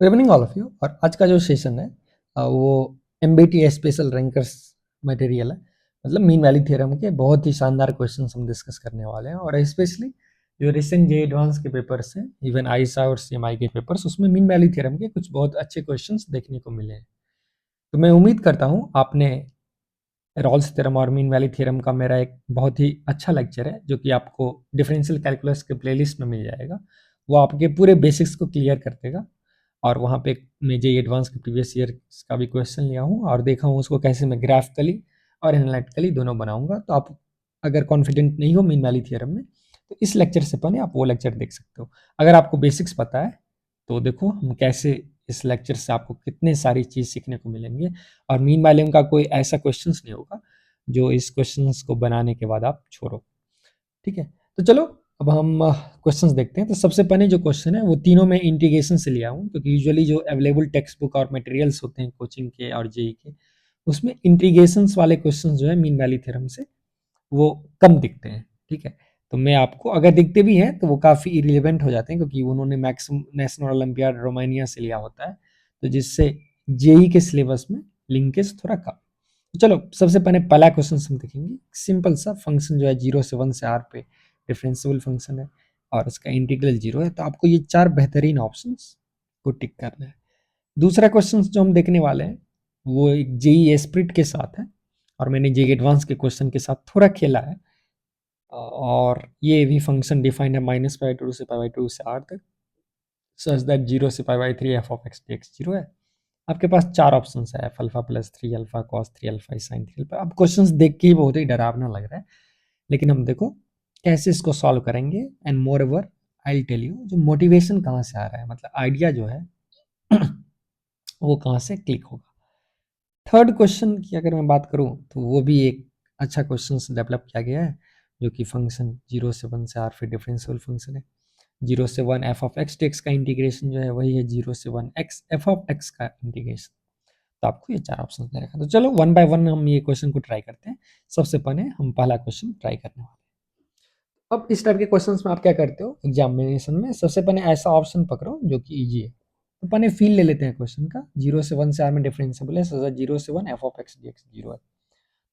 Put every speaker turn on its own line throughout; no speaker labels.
Good evening all of you. और आज का जो सेशन है वो एमबीटी स्पेशल रैंकर्स मटेरियल है। मतलब मीन वैली थ्योरम के बहुत ही शानदार क्वेश्चंस हम डिस्कस करने वाले हैं। और स्पेशली जो रिसेंट जे एडवांस के पेपर्स हैं, इवन आईसा और सीएमआई के पेपर्स, उसमें मीन वैली थ्योरम के कुछ बहुत अच्छे क्वेश्चंस देखने को मिले हैं। तो मैं उम्मीद करता हूँ आपने रॉल्स थ्योरम और मीन वैली थ्योरम का मेरा एक बहुत ही अच्छा लेक्चर है जो कि आपको डिफरेंशियल कैलकुलस के प्लेलिस्ट में मिल जाएगा। वो आपके पूरे बेसिक्स को क्लियर कर देगा। और वहाँ पे मैं जे एडवांस के प्रीवियस ईयर का भी क्वेश्चन लिया हूँ और देखा हूँ उसको कैसे मैं ग्राफिकली और एनालिटिकली दोनों बनाऊंगा। तो आप अगर कॉन्फिडेंट नहीं हो मीन वैली थ्योरम में तो इस लेक्चर से पहले आप वो लेक्चर देख सकते हो। अगर आपको बेसिक्स पता है तो देखो हम कैसे इस लेक्चर से आपको कितने सारी चीज़ सीखने को मिलेंगे। और मीन वैल्यूम का कोई ऐसा क्वेश्चन नहीं होगा जो इस क्वेश्चन को बनाने के बाद आप छोड़ो। ठीक है, तो चलो अब हम क्वेश्चंस देखते हैं। तो सबसे पहले जो क्वेश्चन है वो तीनों में इंटीग्रेशन से लिया हूँ, क्योंकि यूजुअली जो अवेलेबल टेक्स्ट बुक और मटेरियल्स होते हैं कोचिंग के और जेई के, उसमें इंटीग्रेशंस वाले क्वेश्चंस जो है मीन वैली थ्योरम से वो कम दिखते हैं। ठीक है, तो मैं आपको अगर दिखते भी हैं तो वो काफ़ी इरिलेवेंट हो जाते हैं, क्योंकि उन्होंने मैक्सिमम नेशनल ओलंपियाड रोमानिया से लिया होता है, तो जिससे जेई के सिलेबस में लिंकेज थोड़ा कम। तो चलो सबसे पहले पहला क्वेश्चन हम देखेंगे। सिंपल सा फंक्शन जो है 0 से 1 से r पे डिफरेंशियल फंक्शन है और उसका इंटीग्रल 0 है, तो आपको ये चार बेहतरीन ऑप्शंस को टिक करना है। दूसरा क्वेश्चन जो हम देखने वाले हैं वो एक जेई एस्पिरिट के साथ है, और मैंने जेई एडवांस के क्वेश्चन के साथ थोड़ा खेला है। और ये भी फंक्शन डिफाइंड है -π/2 से π/2 से r तक, सच दैट 0 से π/3 f ऑफ x dx 0 है। आपके पास चार ऑप्शन है, f alpha plus 3 alpha cos 3 alpha sign 3 alpha. अब क्वेश्चंस देख के ही बहुत ही डरावना लग रहा है, लेकिन हम देखो कैसे इसको सॉल्व करेंगे। And moreover I will tell you जो मोटिवेशन कहाँ से आ रहा है, मतलब आइडिया जो है वो कहाँ से क्लिक होगा। थर्ड क्वेश्चन की अगर मैं बात करूँ तो वो भी एक अच्छा क्वेश्चन डेवलप किया गया है, जो कि फंक्शन 0 से 1 से r फिर डिफरेंशियल फंक्शन है। 0 से 1 एफ ऑफ एक्स टेक्स का इंटीग्रेशन जो है वही है 0 से 1 एक्स एफ ऑफ एक्स का इंटीग्रेशन। तो आपको ये चार ऑप्शन दे रखा है। तो चलो वन बाय वन हम ये क्वेश्चन को ट्राई करते हैं। सबसे पहले हम पहला क्वेश्चन ट्राई करने वाले हैं। अब इस टाइप के क्वेश्चंस में आप क्या करते हो एग्जामिनेशन में, सबसे पहले ऐसा ऑप्शन पकड़ो जो कि इजी है। तो पहले फील ले लेते हैं क्वेश्चन का। 0 से 1 से r में डिफरेंशिएबल है, सजा 0 से 1 f of x d x 0 है।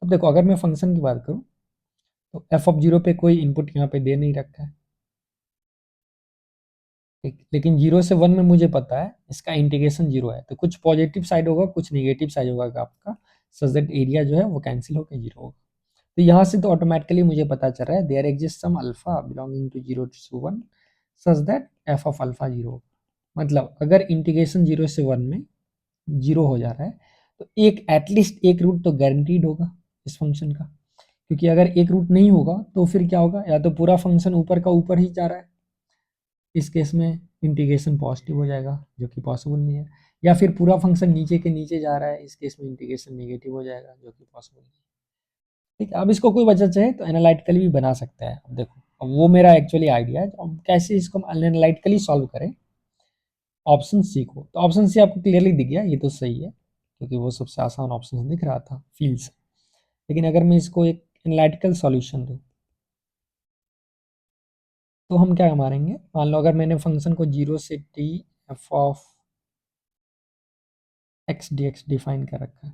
अब देखो अगर मैं फंक्शन की बात करूँ तो एफ ऑफ 0 पे कोई इनपुट यहाँ पे दे नहीं रखा है, ठीक। लेकिन 0 से 1 में मुझे पता है इसका इंटीग्रेशन 0 है, तो कुछ पॉजिटिव साइड होगा कुछ निगेटिव साइड होगा आपका, सच दैट एरिया जो है वो कैंसिल होकर 0 होगा। तो यहाँ से तो ऑटोमेटिकली मुझे पता चल रहा है there exist some alpha belonging to 0 to 1 such that F of alpha 0 होगा। मतलब अगर इंटीग्रेशन 0 से 1 में 0 हो जा रहा है तो एक एटलीस्ट एक रूट तो गारंटीड होगा इस फंक्शन का, क्योंकि अगर एक रूट नहीं होगा तो फिर क्या होगा, या तो पूरा फंक्शन ऊपर का ऊपर ही जा रहा है, इस केस में इंटीग्रेशन पॉजिटिव हो जाएगा जो कि पॉसिबल नहीं है, या फिर पूरा फंक्शन नीचे के नीचे जा रहा है, इस केस में इंटीग्रेशन नेगेटिव हो जाएगा जो कि पॉसिबल नहीं है। ठीक है, अब इसको कोई वजह चाहे तो एनालिटिकली भी बना सकता है। अब देखो अब वो मेरा एक्चुअली आइडिया है, अब कैसे इसको हम एनालिटिकली सॉल्व करें। ऑप्शन सी को, तो ऑप्शन सी आपको क्लियरली दिख गया, ये तो सही है क्योंकि वो सबसे आसान ऑप्शन दिख रहा था फील्ड से। लेकिन अगर मैं इसको एक एनालिटिकल सॉल्यूशन दूँ तो हम क्या मारेंगे, मान लो अगर मैंने फंक्शन को 0 से T F of x d x define कर रखा है,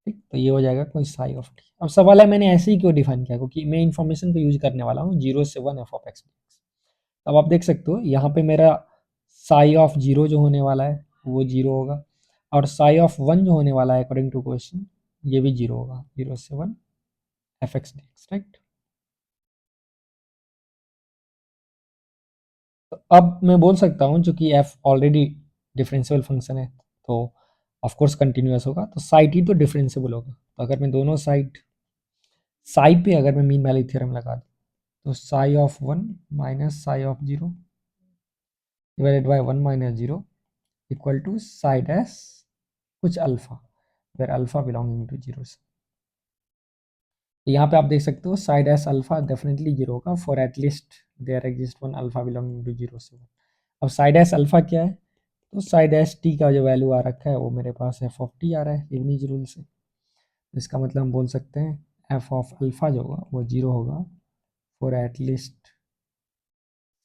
ठीक। तो ये हो जाएगा कोई साई ऑफ टी। अब सवाल है मैंने ऐसे ही क्यों डिफाइन किया, क्योंकि मैं इन्फॉर्मेशन को यूज करने वाला हूँ 0 से 1 f of x d x. अब आप देख सकते हो यहाँ पे मेरा साई ऑफ 0 जो होने वाला है वो 0 होगा, और साई ऑफ 1 जो होने वाला है अकॉर्डिंग टू क्वेश्चन ये भी 0 होगा, 0 से 1 F x d x, right. तो अब मैं बोल सकता हूँ चूंकि एफ ऑलरेडी डिफरेंशियल फंक्शन है तो ऑफ कोर्स कंटिन्यूअस होगा, तो साइड ही तो डिफरेंशिएबल होगा। तो अगर मैं दोनों साइड साई पे अगर मैं मीन वैली थ्योरम लगा दूँ तो psi of 1 minus psi of 0 divided by 1 minus 0 equal to psi dash कुछ alpha, where alpha belonging to 0 से। यहाँ पे आप देख सकते हो साई डैश अल्फा डेफिनेटली 0 होगा for at least there exist one alpha belonging to 0 से 1। अब साई डैश अल्फा क्या है, तो साई डैश टी का जो वैल्यू आ रखा है वो मेरे पास एफ ऑफ टी आ रहा है लीबनिज रूल से। इसका मतलब हम बोल सकते हैं एफ ऑफ अल्फा जो होगा वो 0 होगा for at least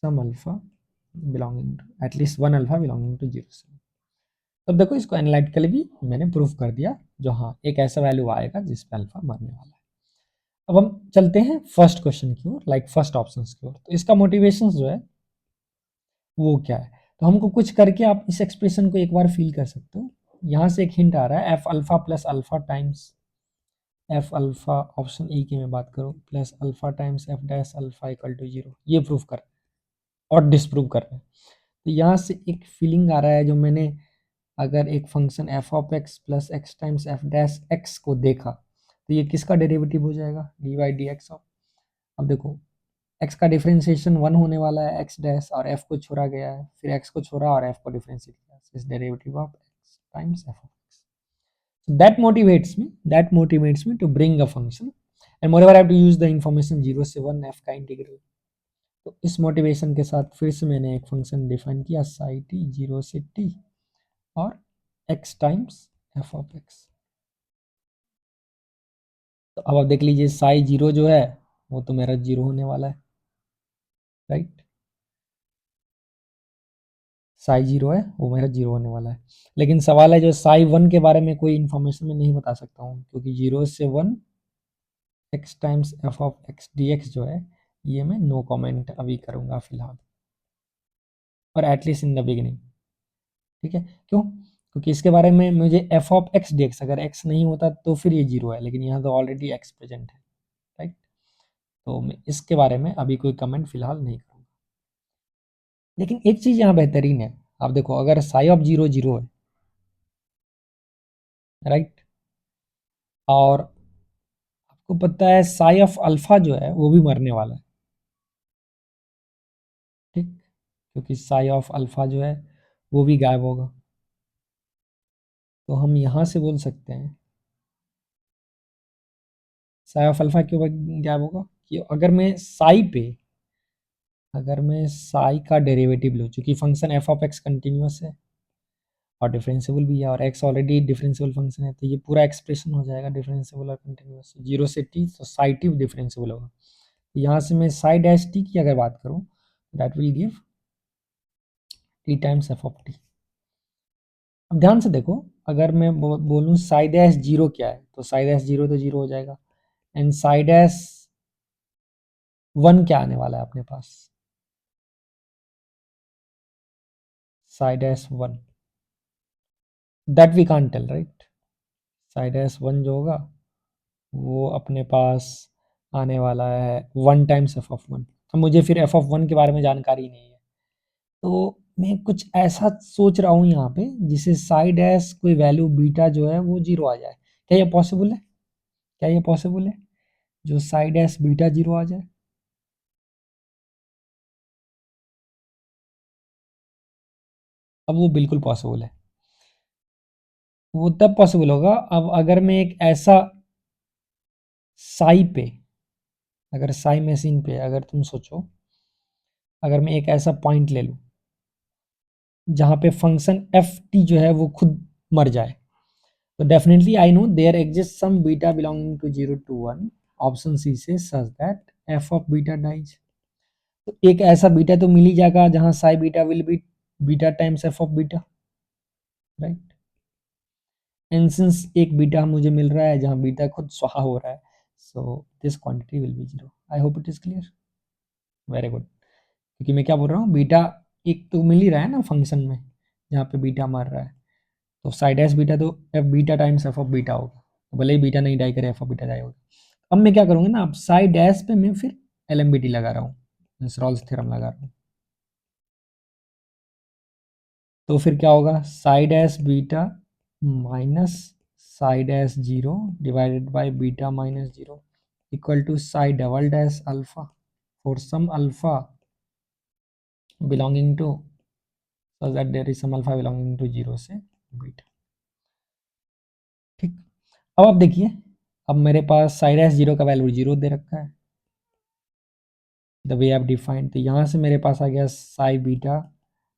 some alpha belonging to at least one alpha belonging to 0 से। तब देखो इसको एनालिटिकली भी मैंने प्रूफ कर दिया, जो हाँ एक ऐसा वैल्यू आएगा जिस पे अल्फा मरने वाला है। अब हम चलते हैं फर्स्ट क्वेश्चन की ओर, लाइक फर्स्ट ऑप्शन की ओर। तो इसका मोटिवेशन जो है वो क्या है, तो हमको कुछ करके आप इस एक्सप्रेशन को एक बार फील कर सकते हो। यहाँ से एक हिंट आ रहा है, f alpha plus alpha times f alpha, option E की मैं बात करूँ, plus alpha times f dash alpha equal to zero, ये प्रूफ कर और डिसप्रूव कर रहे हैं। तो यहाँ से एक फीलिंग आ रहा है, जो मैंने अगर एक function f of x plus x times f dash x को देखा, तो ये किसका डेरिवेटिव हो जाएगा, d y d x of. अब देखो x का डिफरेंशिएशन 1 होने वाला है, x डैश, और f को छोड़ा गया है, फिर x को छोड़ा और f को डिफरेंशिएट किया, इस derivative of x times f of x. So that motivates me to bring a function, and moreover I have to use the information 0 से 1 f का इंटीग्रल। तो इस मोटिवेशन के साथ फिर से मैंने एक फंक्शन डिफाइन किया, साई t 0 से t और x times f of x। तो अब आप देख लीजिए, साई 0 जो है वो तो मेरा 0 होने वाला है, राइट। साई 0 है वो मेरा 0 होने वाला है। लेकिन सवाल है, जो साई 1 के बारे में कोई इन्फॉर्मेशन मैं नहीं बता सकता हूँ, क्योंकि 0 से 1 x times F of x d x जो है, ये मैं नो कमेंट अभी करूँगा फिलहाल, और एटलीस्ट इन द बिगिनिंग। ठीक है, क्यों? क्योंकि इसके बारे में मुझे F of x d x, अगर एक्स नहीं होता तो फिर ये 0 है, लेकिन यहाँ तो ऑलरेडी एक्स प्रेजेंट है, राइट। तो मैं इसके बारे में अभी कोई कमेंट फिलहाल नहीं करूँगा। लेकिन एक चीज़ यहाँ बेहतरीन है, आप देखो, अगर साई ऑफ 0 0 है, राइट, और आपको पता है साई ऑफ अल्फा जो है वो भी मरने वाला है, ठीक, क्योंकि साई ऑफ अल्फा जो है वो भी गायब होगा। तो हम यहाँ से बोल सकते हैं साई ऑफ अल्फा क्यों गायब होगा, कि अगर मैं साई का डेरिवेटिव लूँ, चूंकि function f of x continuous है और डिफरेंशिएबल भी है, और एक्स ऑलरेडी डिफरेंशिएबल फंक्शन है, तो ये पूरा एक्सप्रेशन हो जाएगा डिफरेंशिएबल और कंटिन्यूस, 0 से टी, तो साई टी डिफरेंशिएबल होगा। यहाँ से मैं साई डैश टी की अगर बात करूँ, that will give T times F of T. अब ध्यान से देखो, अगर मैं बोलूँ साई डैश 0 क्या है, तो साई डैश 0 तो 0 हो जाएगा, एंड साई डैश 1 क्या आने वाला है अपने पास, psi dash 1, that we can't tell, right. Psi dash 1 जो होगा वो अपने पास आने वाला है 1 टाइम्स एफ ऑफ 1। अब मुझे फिर एफ ऑफ 1 के बारे में जानकारी नहीं है, तो मैं कुछ ऐसा सोच रहा हूँ यहाँ पे, जिसे साई डैश कोई वैल्यू बीटा जो है वो 0 आ जाए। क्या ये पॉसिबल है? क्या ये पॉसिबल है, जो साई डैश बीटा 0 आ जाए? अब वो बिल्कुल पॉसिबल है। वो तब पॉसिबल होगा, अब अगर मैं एक ऐसा साई पे, अगर साई मशीन पे अगर तुम सोचो, अगर मैं एक ऐसा पॉइंट ले लूँ जहाँ पे फंक्शन एफ टी जो है वो खुद मर जाए, तो definitely I know there exist some beta belonging to 0 to 1, option C से, such that F of beta dies. तो एक ऐसा बीटा तो मिल ही जाएगा जहाँ psi beta will be beta times F of beta, right. And since एक बीटा मुझे मिल रहा है जहाँ बीटा खुद स्वाहा हो रहा है, so this quantity will be 0। I hope it is clear, very good. क्योंकि मैं क्या बोल रहा हूँ, बीटा एक तो मिल ही रहा है ना फंक्शन में जहाँ पे बीटा मार रहा है, तो साइड एस बीटा तो F beta times F of beta होगा, तो भले ही बीटा नहीं डाई करे, एफ ऑफ बीटा डाई होगा। अब मैं क्या करूँगा ना, अब साइड एस पे मैं फिर एल एम बी टी लगा रहा हूँ, रॉल्स थ्योरम लगा रहा हूँ, तो फिर क्या होगा, psi s beta minus psi s zero divided by beta minus zero equal to psi double dash alpha for some alpha belonging to, so that there is some alpha belonging to 0 से beta. ठीक, अब आप देखिए, अब मेरे पास side S 0 का value 0 दे रखा है, द वे आई डिफाइंड, तो यहाँ से मेरे पास आ गया psi beta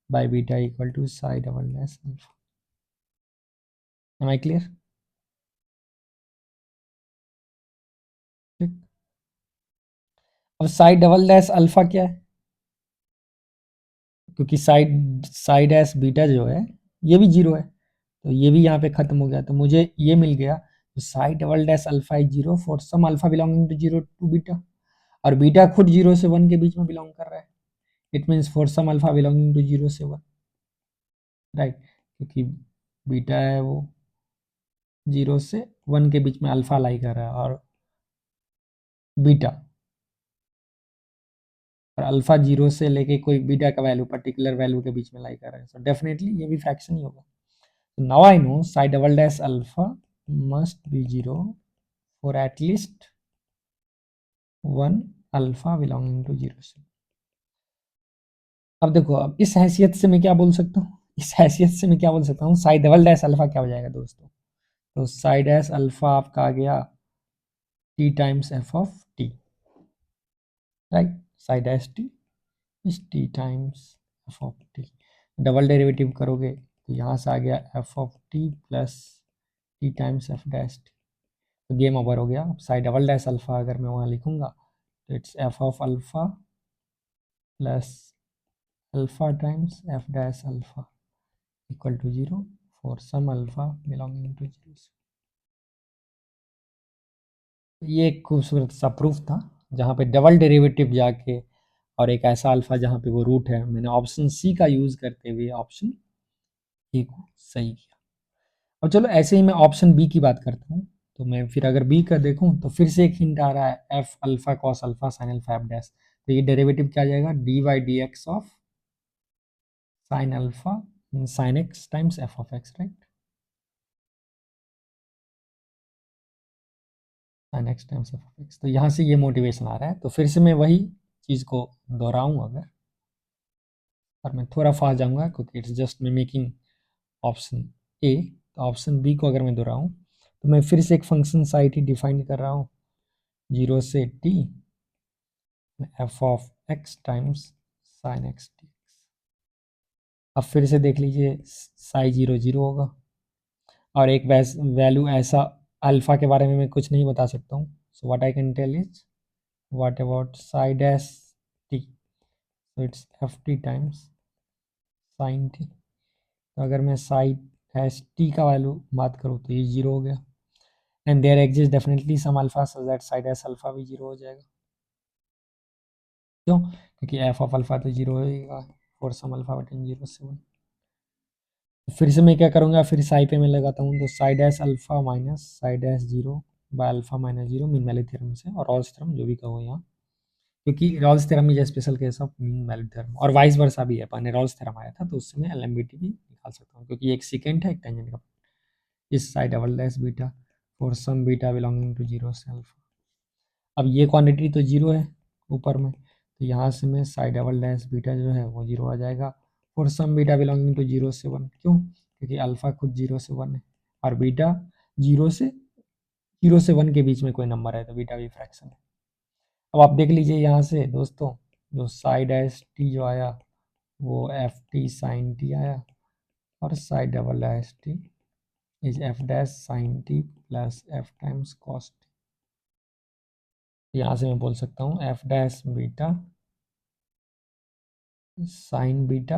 by beta equal to psi double dash alpha. Am I clear? ठीक, अब साई डबल डैश अल्फा क्या है, क्योंकि साइड साइड एस बीटा जो है ये भी 0 है, तो ये भी यहाँ पे खत्म हो गया, तो मुझे ये मिल गया psi double dash alpha is 0 for some alpha belonging to 0 to beta, और बीटा खुद 0 से 1 के बीच में बिलोंग कर रहा है, it means for some alpha belonging to 0 से 1, राइट, क्योंकि बीटा है वो 0 से 1 के बीच में अल्फा लाई कर रहा है, और बीटा और अल्फा 0 से लेके कोई बीटा का वैल्यू पर्टिकुलर वैल्यू के बीच में लाई कर रहा है, सो डेफिनेटली ये भी फ्रैक्शन ही होगा। Now I know psi double dash alpha must be 0 for at least 1 alpha belonging to 0 से। अब देखो, अब इस हैसियत से मैं क्या बोल सकता हूँ, इस हैसियत से मैं क्या बोल सकता हूँ, साई डबल डैश अल्फा क्या हो जाएगा दोस्तों, तो साई डैश अल्फा आपका आ गया T times F of T, right, psi dash t is T times F of T, double derivative करोगे तो यहाँ से आ गया F of T plus T times f dash T, तो गेम ओवर हो गया। अब साई डबल डैश अल्फा अगर मैं वहाँ लिखूंगा तो it's f of alpha plus alpha times f dash alpha equal to 0 for some alpha belonging to 0। ये एक खूबसूरत सा प्रूफ था जहाँ पे डबल डेरिवेटिव जाके और एक ऐसा अल्फा जहाँ पे वो रूट है, मैंने ऑप्शन सी का यूज करते हुए ऑप्शन ए को सही किया। अब चलो ऐसे ही मैं ऑप्शन बी की बात करता हूँ, तो मैं फिर अगर बी का देखूँ तो फिर से एक हिंट आ रहा है f alpha cos alpha sine alpha f dash, तो ये डेरिवेटिव क्या आ जाएगा d y d x of sine alpha sine x times F of x, right, sine x times F of x, तो यहाँ से ये मोटिवेशन आ रहा है। तो फिर से मैं वही चीज़ को दोहराऊँ अगर, और मैं थोड़ा फास्ट जाऊँगा क्योंकि इट्स जस्ट मैं मेकिंग ऑप्शन ए, तो ऑप्शन बी को अगर मैं दोहराऊँ तो मैं फिर से एक फंक्शन साई टी डिफाइन कर रहा हूँ 0 से T F of x times sine x T, अब फिर से देख लीजिए साई 0 0 होगा, और एक वैल्यू ऐसा अल्फा के बारे में मैं कुछ नहीं बता सकता हूँ, so what I can tell is what about psi dash t, so it's f t times sine t, तो अगर मैं साई डैश टी का वैल्यू बात करूँ तो ये 0 हो गया, and there exist definitely some alpha so that psi dash alpha भी 0 हो जाएगा, क्यों, क्योंकि एफ ऑफ अल्फा तो 0 होगा फॉर सम अल्फा बटन 0 से 1। फिर से मैं क्या करूँगा, फिर साई पे मैं लगाता हूँ, तो psi dash alpha minus psi dash 0 by alpha minus 0 mean value theorem से, और रॉल्स थ्योरम जो भी कहो यहाँ, क्योंकि Rolle's theorem is special case of mean value theorem, और वाइस वर्सा भी है, पहले रॉल्स थ्योरम आया था तो उससे मैं एलएमबीटी भी निकाल सकता हूँ, क्योंकि एक सेकेंड है एक टेंजेंट का, इस psi double dash beta for some beta belonging to 0 से अल्फा। अब ये क्वांटिटी तो 0 है ऊपर में, तो यहाँ से मैं साई डबल डैश बीटा जो है वो 0 आ जाएगा for some beta belonging to 0 से 1, क्यों, क्योंकि अल्फा खुद 0 से 1 है, और बीटा 0 से 1 के बीच में कोई नंबर है तो बीटा भी फ्रैक्शन है। अब आप देख लीजिए यहाँ से दोस्तों, जो साई डैश टी जो आया वो एफ टी साइन टी आया, और psi double dash t is f dash sine t plus f times cos t, यहाँ से मैं बोल सकता हूँ f dash beta sine beta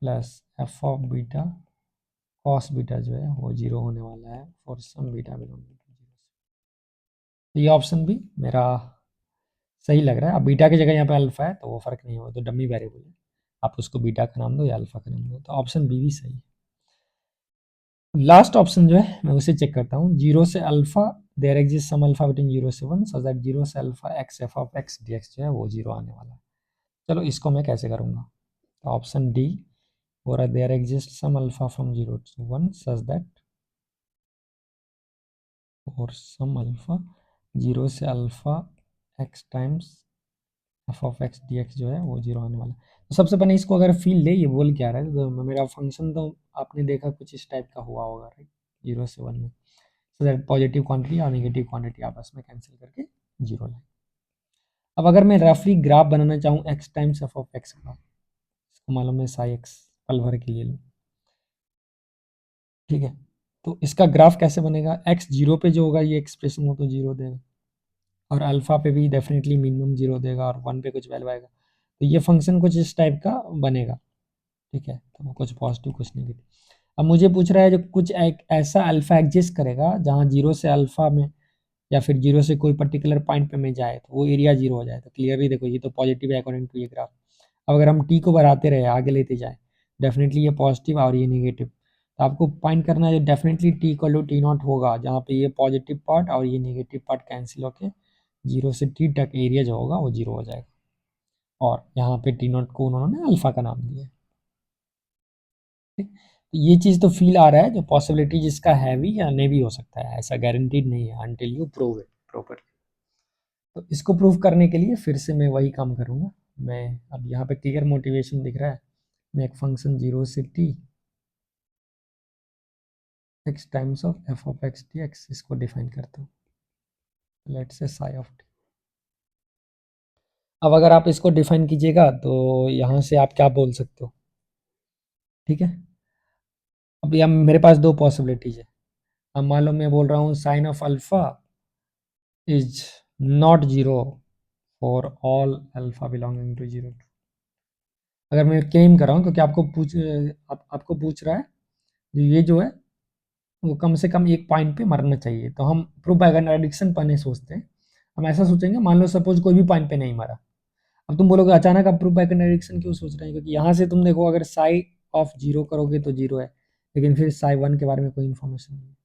plus f of beta cos beta जो है वो 0 होने वाला है for some beta belonging to 0। तो ये ऑप्शन भी मेरा सही लग रहा है। अब बीटा की जगह यहाँ पे अल्फा है तो वो फर्क नहीं होगा, तो डमी वेरिएबल है, आप उसको बीटा का नाम दो या अल्फा का नाम दो, तो ऑप्शन बी भी सही है। लास्ट ऑप्शन जो है मैं उसे चेक करता हूँ, 0 से alpha there exist some alpha between 0 से 1 सो दैट 0 से alpha x f of x d x जो है वो 0 आने वाला है। चलो इसको मैं कैसे करूँगा, तो ऑप्शन डी हो रहा है there exist some alpha from 0 to 1 such that और सम अल्फा 0 से alpha x times F of x d x जो है वो 0 आने वाला है। तो सबसे पहले इसको अगर फील ले, ये बोल क्या रहा है, तो मेरा फंक्शन तो आपने देखा कुछ इस टाइप का हुआ होगा, राइट, 0 से 1 में, सो दैट पॉजिटिव क्वांटिटी और नेगेटिव क्वांटिटी आपस में कैंसिल करके 0 लाए। अब अगर मैं रफली ग्राफ बनाना चाहूँ x times F of x का, इसको मालूम है साई एक्स पल भर के लिए लूँ, ठीक है, तो इसका ग्राफ कैसे बनेगा, एक्स 0 पे जो होगा ये एक्सप्रेशन वो तो 0 देगा, और अल्फा पे भी डेफिनेटली मिनिमम 0 देगा, और 1 पे कुछ वैल्यू आएगा, तो ये फंक्शन कुछ इस टाइप का बनेगा, ठीक है, तो कुछ पॉजिटिव कुछ नेगेटिव। अब मुझे पूछ रहा है जो कुछ एक ऐसा अल्फा एग्जिस्ट करेगा जहाँ 0 से अल्फा में या फिर 0 से कोई पर्टिकुलर पॉइंट पे में जाए तो वो एरिया 0 हो जाए। तो क्लियरली देखो ये तो पॉजिटिव है अकॉर्डिंग टू ये ग्राफ। अब अगर हम टी को बढ़ाते रहे आगे लेते जाए डेफिनेटली ये पॉजिटिव और ये नेगेटिव। तो आपको फाइंड करना है जो definitely t equal to t not होगा जहाँ पे ये पॉजिटिव पार्ट और ये नेगेटिव पार्ट कैंसिल होके 0 से टी तक एरिया जो होगा वो 0 हो जाएगा। और यहाँ पे टी नॉट को उन्होंने अल्फा का नाम दिया है। ठीक, तो ये चीज़ तो फील आ रहा है जो पॉसिबिलिटी जिसका हैवी या नहीं भी हो सकता है, ऐसा गारंटीड नहीं है until you prove it proper. तो इसको प्रूव करने के लिए फिर से मैं वही काम करूँगा। मैं अब यहाँ पे क्लियर मोटिवेशन दिख रहा है। मैं एक फंक्शन 0 से T x times of f of x d x इसको डिफाइन करता हूँ। Let's say sigh of T. अब अगर आप इसको डिफाइन कीजिएगा तो यहाँ से आप क्या बोल सकते हो? ठीक है, अब यहाँ मेरे पास दो पॉसिबिलिटीज है। अब मान लो मैं बोल रहा हूँ sine of alpha is not zero for all alpha belonging to 0। अगर मैं क्लेम कर रहा हूँ क्योंकि आपको पूछ रहा है ये जो है वो कम से कम एक पॉइंट पे मरना चाहिए। तो हम प्रूफ बाय कॉन्ट्रडिक्शन पढ़ने सोचते हैं। हम ऐसा सोचेंगे मान लो सपोज कोई भी पॉइंट पे नहीं मरा। अब तुम बोलोगे अचानक आप प्रूफ बाय कॉन्ट्रडिक्शन क्यों सोच रहे हैं? क्योंकि यहाँ से तुम देखो अगर साई ऑफ 0 करोगे तो 0 है, लेकिन फिर साई 1 के बारे में कोई इन्फॉर्मेशन नहीं है।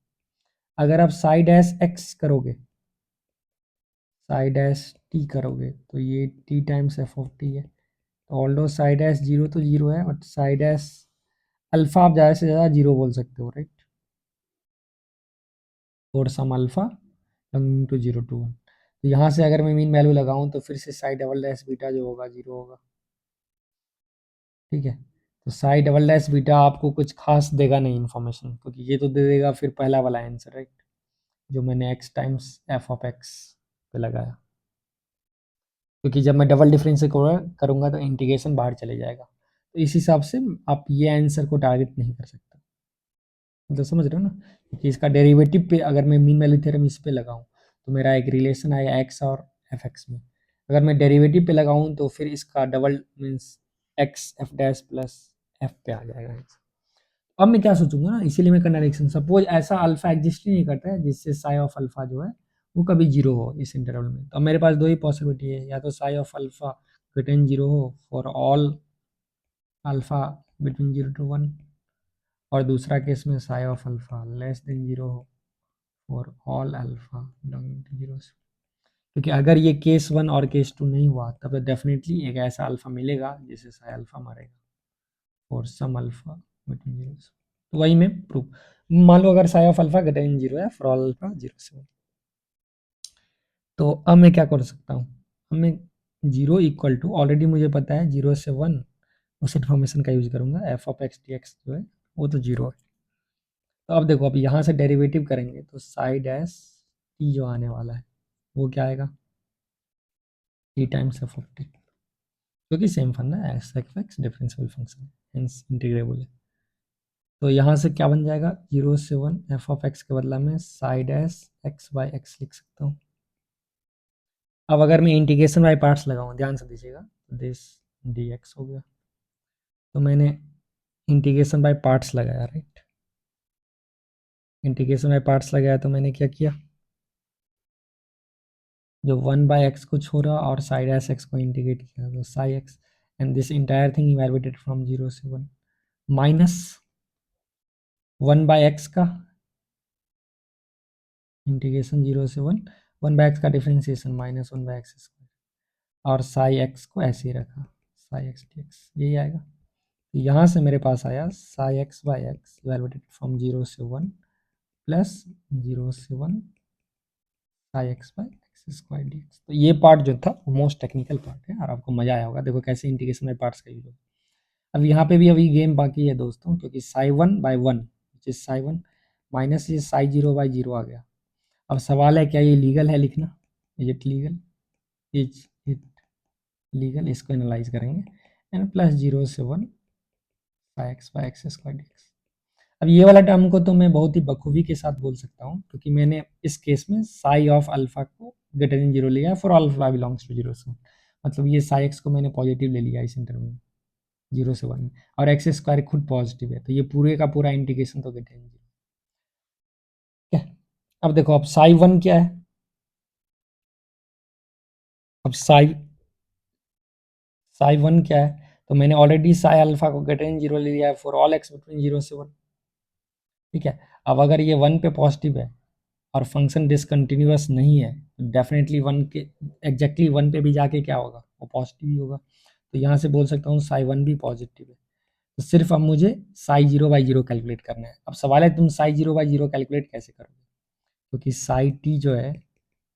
अगर आप साई डैश एक्स करोगे, साई डैश टी करोगे तो ये T times F of T है। तो ऑल्दो साई डैश 0 तो 0 है, बट साई डैश अल्फा आप ज़्यादा से ज़्यादा 0 बोल सकते हो, राइट? और some alpha belonging to 0 to 1। तो यहाँ से अगर मैं मीन वैल्यू लगाऊं तो फिर से साई डबल डैश बीटा जो होगा 0 होगा। ठीक है, तो साई डबल डैश बीटा आपको कुछ खास देगा नहीं इन्फॉर्मेशन, क्योंकि ये तो दे देगा फिर पहला वाला आंसर, राइट, जो मैंने x times F of x पे लगाया। क्योंकि जब मैं डबल डिफरेंस करूँगा तो इंटीग्रेशन बाहर चले जाएगा। तो इस हिसाब से आप ये आंसर को टारगेट नहीं कर सकते। मतलब समझ रहे हो ना, क्योंकि इसका डेरिवेटिव पे अगर मैं मीन वैल्यू थ्योरम इस पे लगाऊं तो मेरा एक रिलेशन आएगा एक्स और एफ एक्स में। अगर मैं डेरिवेटिव पे लगाऊं तो फिर इसका double means x F dash plus F पे आ जाएगा। अब मैं क्या सोचूंगा ना, इसीलिए मैं कंट्राडिक्शन, सपोज ऐसा अल्फा एग्जिस्ट ही नहीं करता है जिससे साई ऑफ अल्फा जो है वो कभी जीरो हो इस इंटरवल में। तो मेरे पास दो ही पॉसिबिलिटी है, या तो psi of alpha greater than zero हो for all alpha between 0 to 1, और दूसरा केस में psi of alpha less than zero हो for all alpha belonging to 0। क्योंकि अगर ये केस 1 और केस 2 नहीं हुआ तब तो डेफिनेटली एक ऐसा अल्फा मिलेगा जिससे साई अल्फा मरेगा फॉर सम अल्फा बिटवीन 0। तो वही मैं प्रूफ, मान लो अगर Sai of alpha greater then 0 है फॉर ऑल अल्फा 0 से 1। तो अब मैं क्या कर सकता हूँ? अब मैं 0 इक्वल टू, ऑलरेडी मुझे पता है 0 से 1 उस इन्फॉर्मेशन का यूज करूंगा, F of x d x जो है वो तो 0 है। तो अब देखो अब यहाँ से डेरिवेटिव करेंगे तो साई डैश टी जो आने वाला है वो क्या आएगा? T times F of T, क्योंकि सेम फंडा है, एफ एक्स डिफरेंशियल फंक्शन है, हेंस इंटीग्रेबल है। तो यहाँ से क्या बन जाएगा? 0 से 1 एफ ऑफ एक्स के बदला में Sai dash x by x लिख सकता हूँ। अब अगर मैं इंटीग्रेशन बाई पार्ट्स लगाऊँ, ध्यान से दीजिएगा, दिस डी एक्स हो गया। तो मैंने इंटीग्रेशन बाई पार्ट्स लगाया, राइट, इंटीग्रेशन बाई पार्ट्स लगाया तो मैंने क्या किया, जो 1/x को छोड़ा और साइड एस एक्स को इंटीग्रेट किया तो Sai x, and this entire thing evaluated from 0 से 1 माइनस 1/x का इंटीग्रेशन 0 से 1, 1/x का डिफरेंशिएशन माइनस 1/x² और साई एक्स को ऐसे ही रखा, साई एक्स डी एक्स, यही आएगा। तो यहाँ से मेरे पास आया Sai x by x evaluated from 0 से 1 प्लस 0 से 1 Sai x by x square D x. तो ये पार्ट जो था वो मोस्ट टेक्निकल पार्ट है और आपको मजा आया होगा, देखो कैसे इंटीग्रेशन बाई पार्ट्स का यूज होगा। अब यहाँ पे भी अभी गेम बाकी है दोस्तों, क्योंकि साई 1/1 जिस साई 1 माइनस ये साई 0/0 आ गया। अब सवाल है क्या ये लीगल है लिखना? Is it legal? Is it legal? इसको एनालाइज करेंगे। एंड प्लस 0 से 1 Sai x by x square D x. अब ये वाला टर्म को तो मैं बहुत ही बखूबी के साथ बोल सकता हूँ, क्योंकि मैंने इस केस में साई ऑफ अल्फा को ग्रेटर देन 0 लिया फॉर अल्फा बिलोंग्स टू 0 से, मतलब ये साई एक्स को मैंने पॉजिटिव ले लिया इस इंटरवल में। 0 से 1 में, और एक्स स्क्वायर खुद पॉजिटिव है, तो ये पूरे का पूरा इंटीग्रेशन तो गेट एन 0। ठीक है, अब देखो, अब साई 1 क्या है, अब साई 1 क्या है, तो मैंने ऑलरेडी साई अल्फा को गेट एन 0 ले लिया है फॉर ऑल एक्स बिटवीन 0 से 1। ठीक है, अब अगर ये 1 पे पॉजिटिव है और फंक्शन डिसकंटिन्यूअस नहीं है, तो डेफिनेटली 1 के एग्जैक्टली 1 पे भी जाके क्या होगा, वो पॉजिटिव ही होगा। तो यहाँ से बोल सकता हूँ साई 1 भी पॉजिटिव है। तो सिर्फ अब मुझे साई 0/0 कैलकुलेट करना है। अब सवाल है तुम साई 0/0 कैलकुलेट कैसे करोगे, क्योंकि साई टी जो है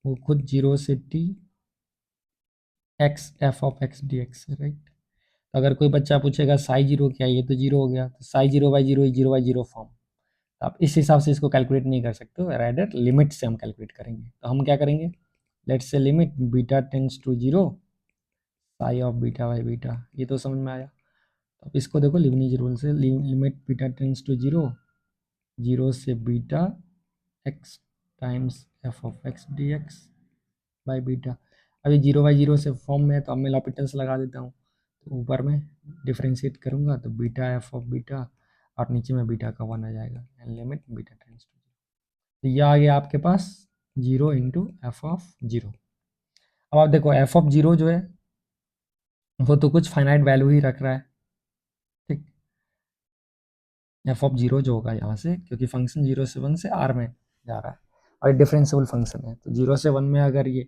वो खुद 0 से T x f of x d x है, राइट। तो अगर कोई बच्चा पूछेगा साई 0 क्या है, ये तो 0 हो गया, तो साई 0/0 0/0 फॉर्म। तो आप इस हिसाब से इसको कैलकुलेट नहीं कर सकते हो, राइडर लिमिट से हम कैलकुलेट करेंगे। तो हम क्या करेंगे, let's say limit beta tends to 0 psi of beta by beta, ये तो समझ में आया। अब इसको देखो लिबनिज रूल से, लिमिट बीटा टेंड्स टू 0 0 से beta x times F of x d x by beta. अभी 0/0 से फॉर्म में है, तो अब मैं लॉपिटल्स लगा देता हूँ। तो ऊपर में डिफ्रेंशिएट करूँगा तो बीटा एफ ऑफ बीटा, और नीचे में बीटा का 1 आ जाएगा, and limit beta tends to 0। तो ये आ गया आपके पास 0 इंटू एफ ऑफ 0। अब आप देखो एफ ऑफ 0 जो है वो तो कुछ फाइनाइट वैल्यू ही रख रहा है, ठीक। एफ ऑफ 0 जो होगा यहाँ से, क्योंकि फंक्शन 0 से 1 से आर में जा रहा है और डिफरेंशिएबल फंक्शन है, तो 0 से 1 में अगर ये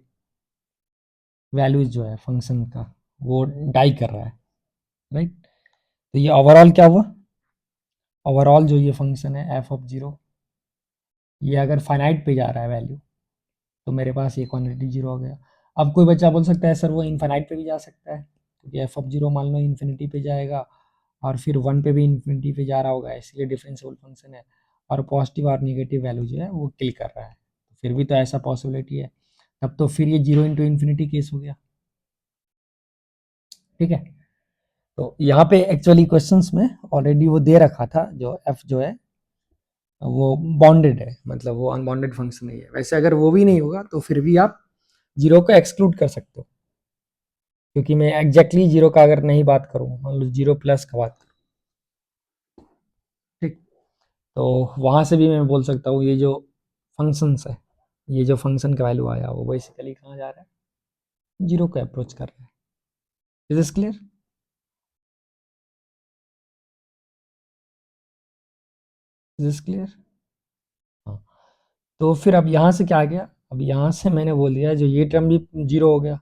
वैल्यूज जो है फंक्शन का वो डाई कर रहा है, राइट। तो ये ओवरऑल क्या हुआ, ओवरऑल जो ये फंक्शन है एफ ऑफ 0, ये अगर फाइनाइट पे जा रहा है वैल्यू, तो मेरे पास ये क्वांटिटी 0 हो गया। अब कोई बच्चा बोल सकता है सर वो इनफाइनाइट पे भी जा सकता है, क्योंकि एफ ऑफ 0 मान लो इन्फिनिटी पे जाएगा और फिर 1 पे भी इन्फिनिटी पे जा रहा होगा, इसलिए डिफरेंशिएबल फंक्शन है, और पॉजिटिव और नेगेटिव वैल्यू जो है वो किल कर रहा है, तो फिर भी तो ऐसा पॉसिबिलिटी है, तब तो फिर ये 0 इंटू इन्फिनिटी केस हो गया। ठीक है, तो यहाँ पे एक्चुअली क्वेश्चंस में ऑलरेडी वो दे रखा था, जो एफ जो है वो बाउंडेड है, मतलब वो अनबाउंडेड फंक्शन नहीं है। वैसे अगर वो भी नहीं होगा तो फिर भी आप 0 को एक्सक्लूड कर सकते हो, क्योंकि मैं एग्जैक्टली 0 का अगर नहीं बात करूँ, मान लो 0 प्लस का बात करूँ, ठीक, तो वहाँ से भी मैं बोल सकता हूँ ये जो फंक्शंस है, ये जो फंक्शन का वैल्यू आया वो बेसिकली कहाँ जा रहा है, 0 को अप्रोच कर रहा है। Is this clear, is this clear. हाँ, तो फिर अब यहाँ से क्या आ गया, अब यहाँ से मैंने बोल दिया जो ये टर्म भी 0 हो गया,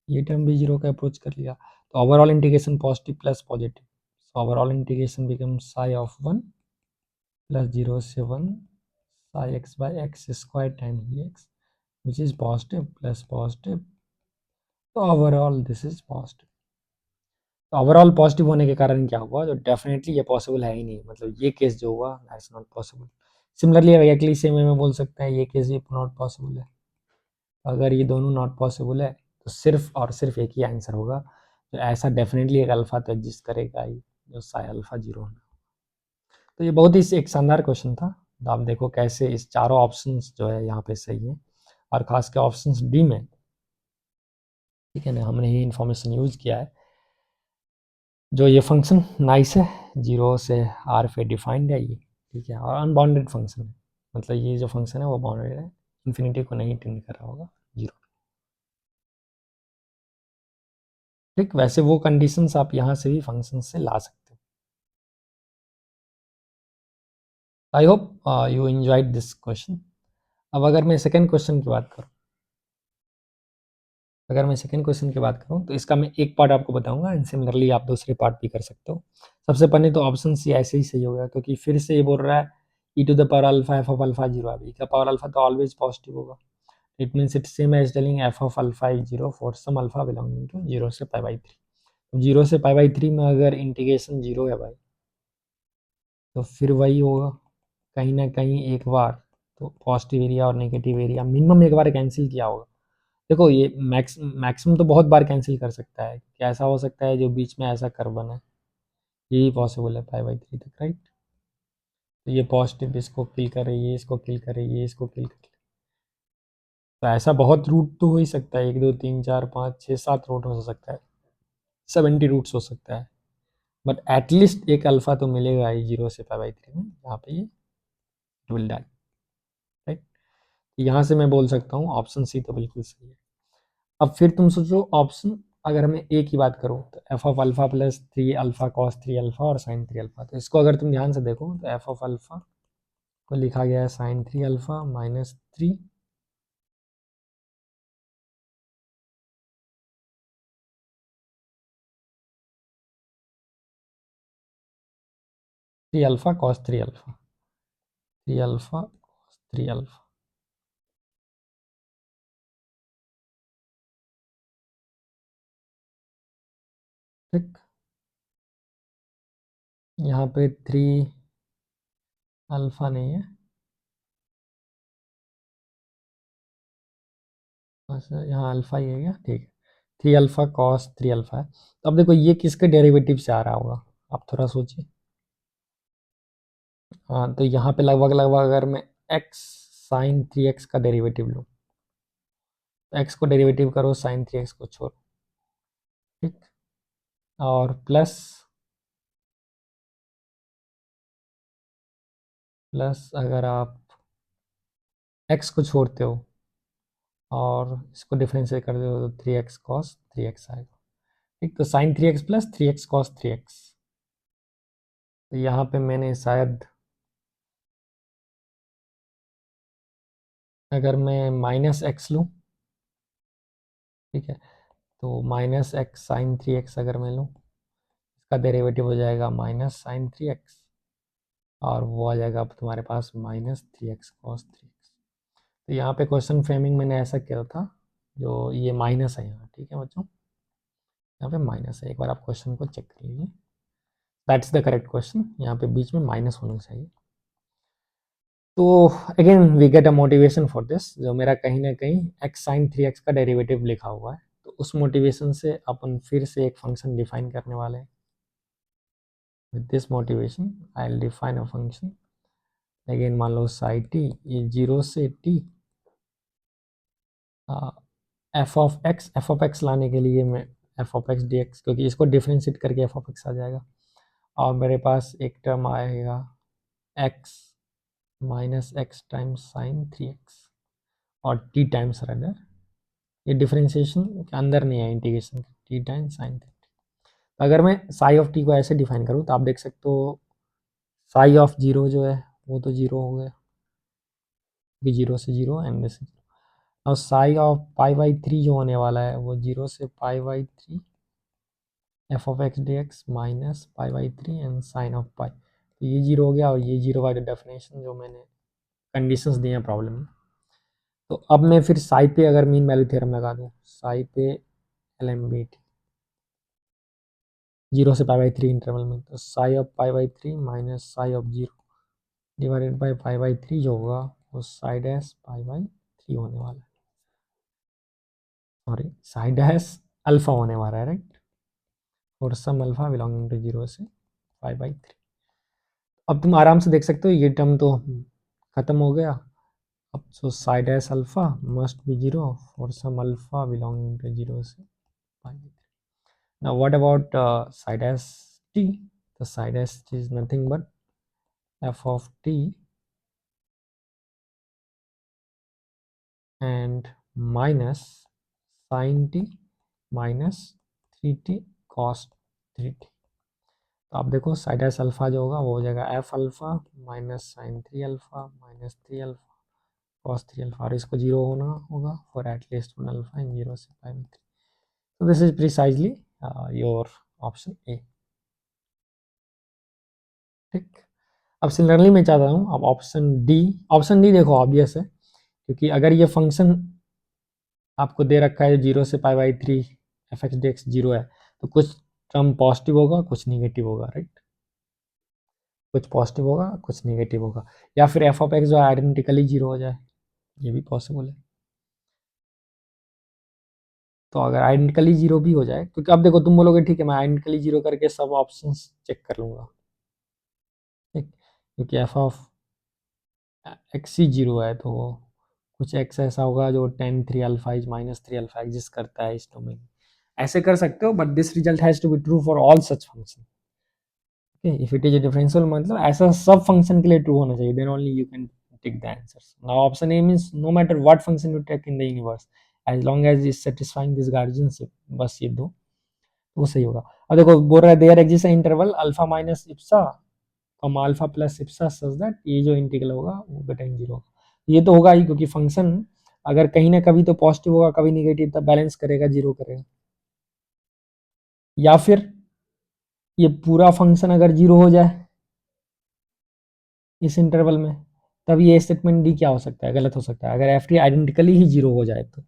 ये टर्म भी 0 का अप्रोच कर लिया, तो overall integration positive plus positive, so overall integration become Sai of 1 plus 0 से 1 Sai x by x square times D x, which is positive plus positive, तो ओवरऑल दिस इज पॉजिटिव। तो ओवरऑल पॉजिटिव होने के कारण क्या हुआ, जो डेफिनेटली ये पॉसिबल है ही नहीं, मतलब ये केस जो हुआ that's not possible. Similarly exactly same way में बोल सकते हैं ये केस भी नॉट पॉसिबल है। अगर ये दोनों नॉट पॉसिबल है तो सिर्फ और सिर्फ एक ही आंसर होगा, तो ऐसा डेफिनेटली एक अल्फा तो एग्जिस्ट करेगा ही, जो साई अल्फा 0 होना। तो ये बहुत ही एक शानदार क्वेश्चन था। तो आप देखो कैसे इस चारों ऑप्शंस जो है यहाँ पे सही है, और खास के ऑप्शंस डी में, ठीक है ना, हमने ही इन्फॉर्मेशन यूज किया है। जो ये फंक्शन नाइस है, 0 से आर पे डिफाइंड है ये, ठीक है, और अनबाउंडेड फंक्शन है, मतलब ये जो फंक्शन है वो बाउंडेड है, इन्फिनिटी को नहीं टेंड कर रहा होगा 0। ठीक, वैसे वो कंडीशंस आप यहाँ से भी फंक्शन से ला सकते हो। I hope you enjoyed this question. अब अगर मैं सेकेंड क्वेश्चन की बात करूँ, तो इसका मैं एक पार्ट आपको बताऊंगा, एंड सिमिलरली आप दूसरे पार्ट भी कर सकते हो। सबसे पहले तो ऑप्शन सी ऐसे ही सही होगा, क्योंकि फिर से ये बोल रहा है e to the power alpha F of alpha 0, अब ई का पावर अल्फा तो ऑलवेज पॉजिटिव होगा, it means it's same as telling F of alpha is 0 for some alpha belonging to 0 से π/3। 0 से π/3 में अगर इंटीग्रेशन 0 है भाई, तो फिर वही होगा, कहीं ना कहीं एक बार तो पॉजिटिव एरिया और नेगेटिव एरिया मिनिमम एक बार कैंसिल किया होगा। देखो ये मैक्सिमम तो बहुत बार कैंसिल कर सकता है, कि ऐसा हो सकता है जो बीच में ऐसा कर्व बना है, यही पॉसिबल है π/3 तक, राइट। तो ये पॉजिटिव इसको किल करे, ये इसको किल करे, ये इसको किल करे, तो ऐसा बहुत रूट तो हो ही सकता है, 1 2 3 4 5 6 7 रूट हो सकता है, 70 रूट्स हो सकता है। बट एटलीस्ट एक अल्फा तो मिलेगा ही 0 से π/3 में, यहाँ पे ये विल डाई, राइट। यहाँ से मैं बोल सकता हूँ ऑप्शन सी तो बिल्कुल सही है। अब फिर तुम सोचो ऑप्शन, अगर मैं ए की बात करूँ तो F of alpha plus 3 alpha cos 3 alpha और साइन 3 अल्फा, तो इसको अगर तुम ध्यान से देखो तो एफ ऑफ अल्फा को लिखा गया है sine 3 alpha minus 3 alpha cos 3 alpha, 3 alpha cos 3 alpha, ठीक। यहाँ पे 3 अल्फा नहीं है, अच्छा यहाँ अल्फा ही है क्या, ठीक है। 3 अल्फा कॉस 3 अल्फा है। तो अब देखो ये किसके डेरिवेटिव से आ रहा होगा, आप थोड़ा सोचिए। हाँ तो यहाँ पे लगभग लगभग अगर मैं एक्स साइन 3x का डेरिवेटिव लूँ, तो एक्स को डेरिवेटिव करो, साइन 3x को छोड़ो, ठीक। और प्लस प्लस अगर आप एक्स को छोड़ते हो और इसको डिफरेंशिएट कर दो तो 3x कॉस 3x आएगा, ठीक। तो sign 3x plus 3x cos 3x, तो यहाँ पे मैंने शायद, अगर मैं माइनस एक्स लूँ, ठीक है, तो माइनस एक्स साइन 3x अगर मैं लूँ, इसका डेरिवेटिव हो जाएगा माइनस साइन 3x, और वो आ जाएगा अब तुम्हारे पास माइनस 3x कॉस 3x। तो यहाँ पे क्वेश्चन फ्रेमिंग मैंने ऐसा किया था, जो ये माइनस है यहाँ, ठीक है बच्चों, यहाँ पे माइनस है, एक बार आप क्वेश्चन को चेक कर लीजिए, दैट्स द करेक्ट क्वेश्चन, यहाँ पे बीच में माइनस होना चाहिए। तो again we get a motivation for this, जो मेरा कहीं ना कहीं एक्स साइन 3x का डेरिवेटिव लिखा हुआ है, तो उस मोटिवेशन से अपन फिर से एक फंक्शन डिफाइन करने वाले हैं। With this motivation I will define a function, again मान लो साई टी, ये 0 से t, एफ ऑफ एक्स लाने के लिए मैं F of x d x, क्योंकि इसको डिफ्रेंशिएट करके एफ ऑफ एक्स आ जाएगा, और मेरे पास एक टर्म आएगा x minus x times sign 3x और टी टाइम्स रदर, ये डिफरेंशिएशन के अंदर नहीं है, इंटीग्रेशन टी टाइम्स साइन 3। तो अगर मैं साई ऑफ टी को ऐसे डिफाइन करूँ तो आप देख सकते हो साई ऑफ जीरो जो है वो तो जीरो हो गया, कि जीरो से जीरो एंड से जीरो, और साई ऑफ π/3 जो होने वाला है वो 0 से π/3 f of x d x minus π/3 and sine of pi, तो ये जीरो हो गया, और ये जीरो बाय डेफिनेशन जो मैंने कंडीशंस दिए हैं प्रॉब्लम में। तो अब मैं फिर साई पे अगर मीन वैल्यू थ्योरम लगा दूँ, साई पे एल एम बी टी 0 से π/3 इंटरवल में, तो psi of π/3 minus psi of zero divided by π/3 जो होगा वो साई डैश π/3 होने वाला है, सॉरी साई डैश अल्फा होने वाला है, राइट, और सम अल्फा बिलोंगिंग टू 0 से π/3। अब तुम आराम से देख सकते हो ये टर्म तो खत्म हो गया, अब so side s alpha must be 0 for some alpha belonging to 0 से π/3। Now what about side s t, the side s is nothing but f of t and minus sin t minus 3t cos 3t। तो आप देखो side s alpha जो होगा वो हो जाएगा f alpha minus sine 3 alpha minus 3 alpha cos 3 alpha, और इसको जीरो होना होगा फॉर एटलीस्ट 1 अल्फा इन 0 से π/3। तो this is precisely your option A, ठीक। अब सिमिलरली मैं चाहता हूँ अब ऑप्शन डी देखो ऑब्वियस है, क्योंकि अगर ये फंक्शन आपको दे रखा है 0 से π/3 f x d x zero है, तो कुछ टर्म पॉजिटिव होगा कुछ निगेटिव होगा, राइट, कुछ पॉजिटिव होगा कुछ निगेटिव होगा, या फिर एफ ऑफ एक्स जो आइडेंटिकली जीरो हो जाए, ये भी पॉसिबल है। तो अगर आइडेंटिकली जीरो भी हो जाए, क्योंकि अब देखो तुम बोलोगे ठीक है मैं आइडेंटिकली जीरो करके सब ऑप्शंस चेक कर लूंगा, ठीक, क्योंकि एफ ऑफ एक्स ही जीरो है, तो कुछ एक्स ऐसा होगा जो 10 3 alpha is minus 3 alpha exist करता है इस डोमेन में, ऐसे कर सकते हो, but this result has to be true for all such function. If it is differential मतलब ऐसा सब फंक्शन के लिए ट्रू होना चाहिए, then only you can tick the answers. Now option A means no matter what function you take in the universe as long as is satisfying this guardianship, बस ये दो तो वो सही होगा। अब देखो बोल रहा है there exist interval alpha minus epsilon alpha plus epsilon such that ये जो इंटीग्रल होगा वो बेटा जीरो होगा। ये तो होगा ही क्योंकि फंक्शन अगर कहीं ना कभी तो पॉजिटिव होगा कभी निगेटिव, तब बैलेंस करेगा, जीरो करेगा। या फिर ये पूरा फंक्शन अगर जीरो हो जाए इस इंटरवल में, तब ये स्टेटमेंट डी क्या हो सकता है, गलत हो सकता है, अगर एफ टी आइडेंटिकली ही जीरो हो जाए तो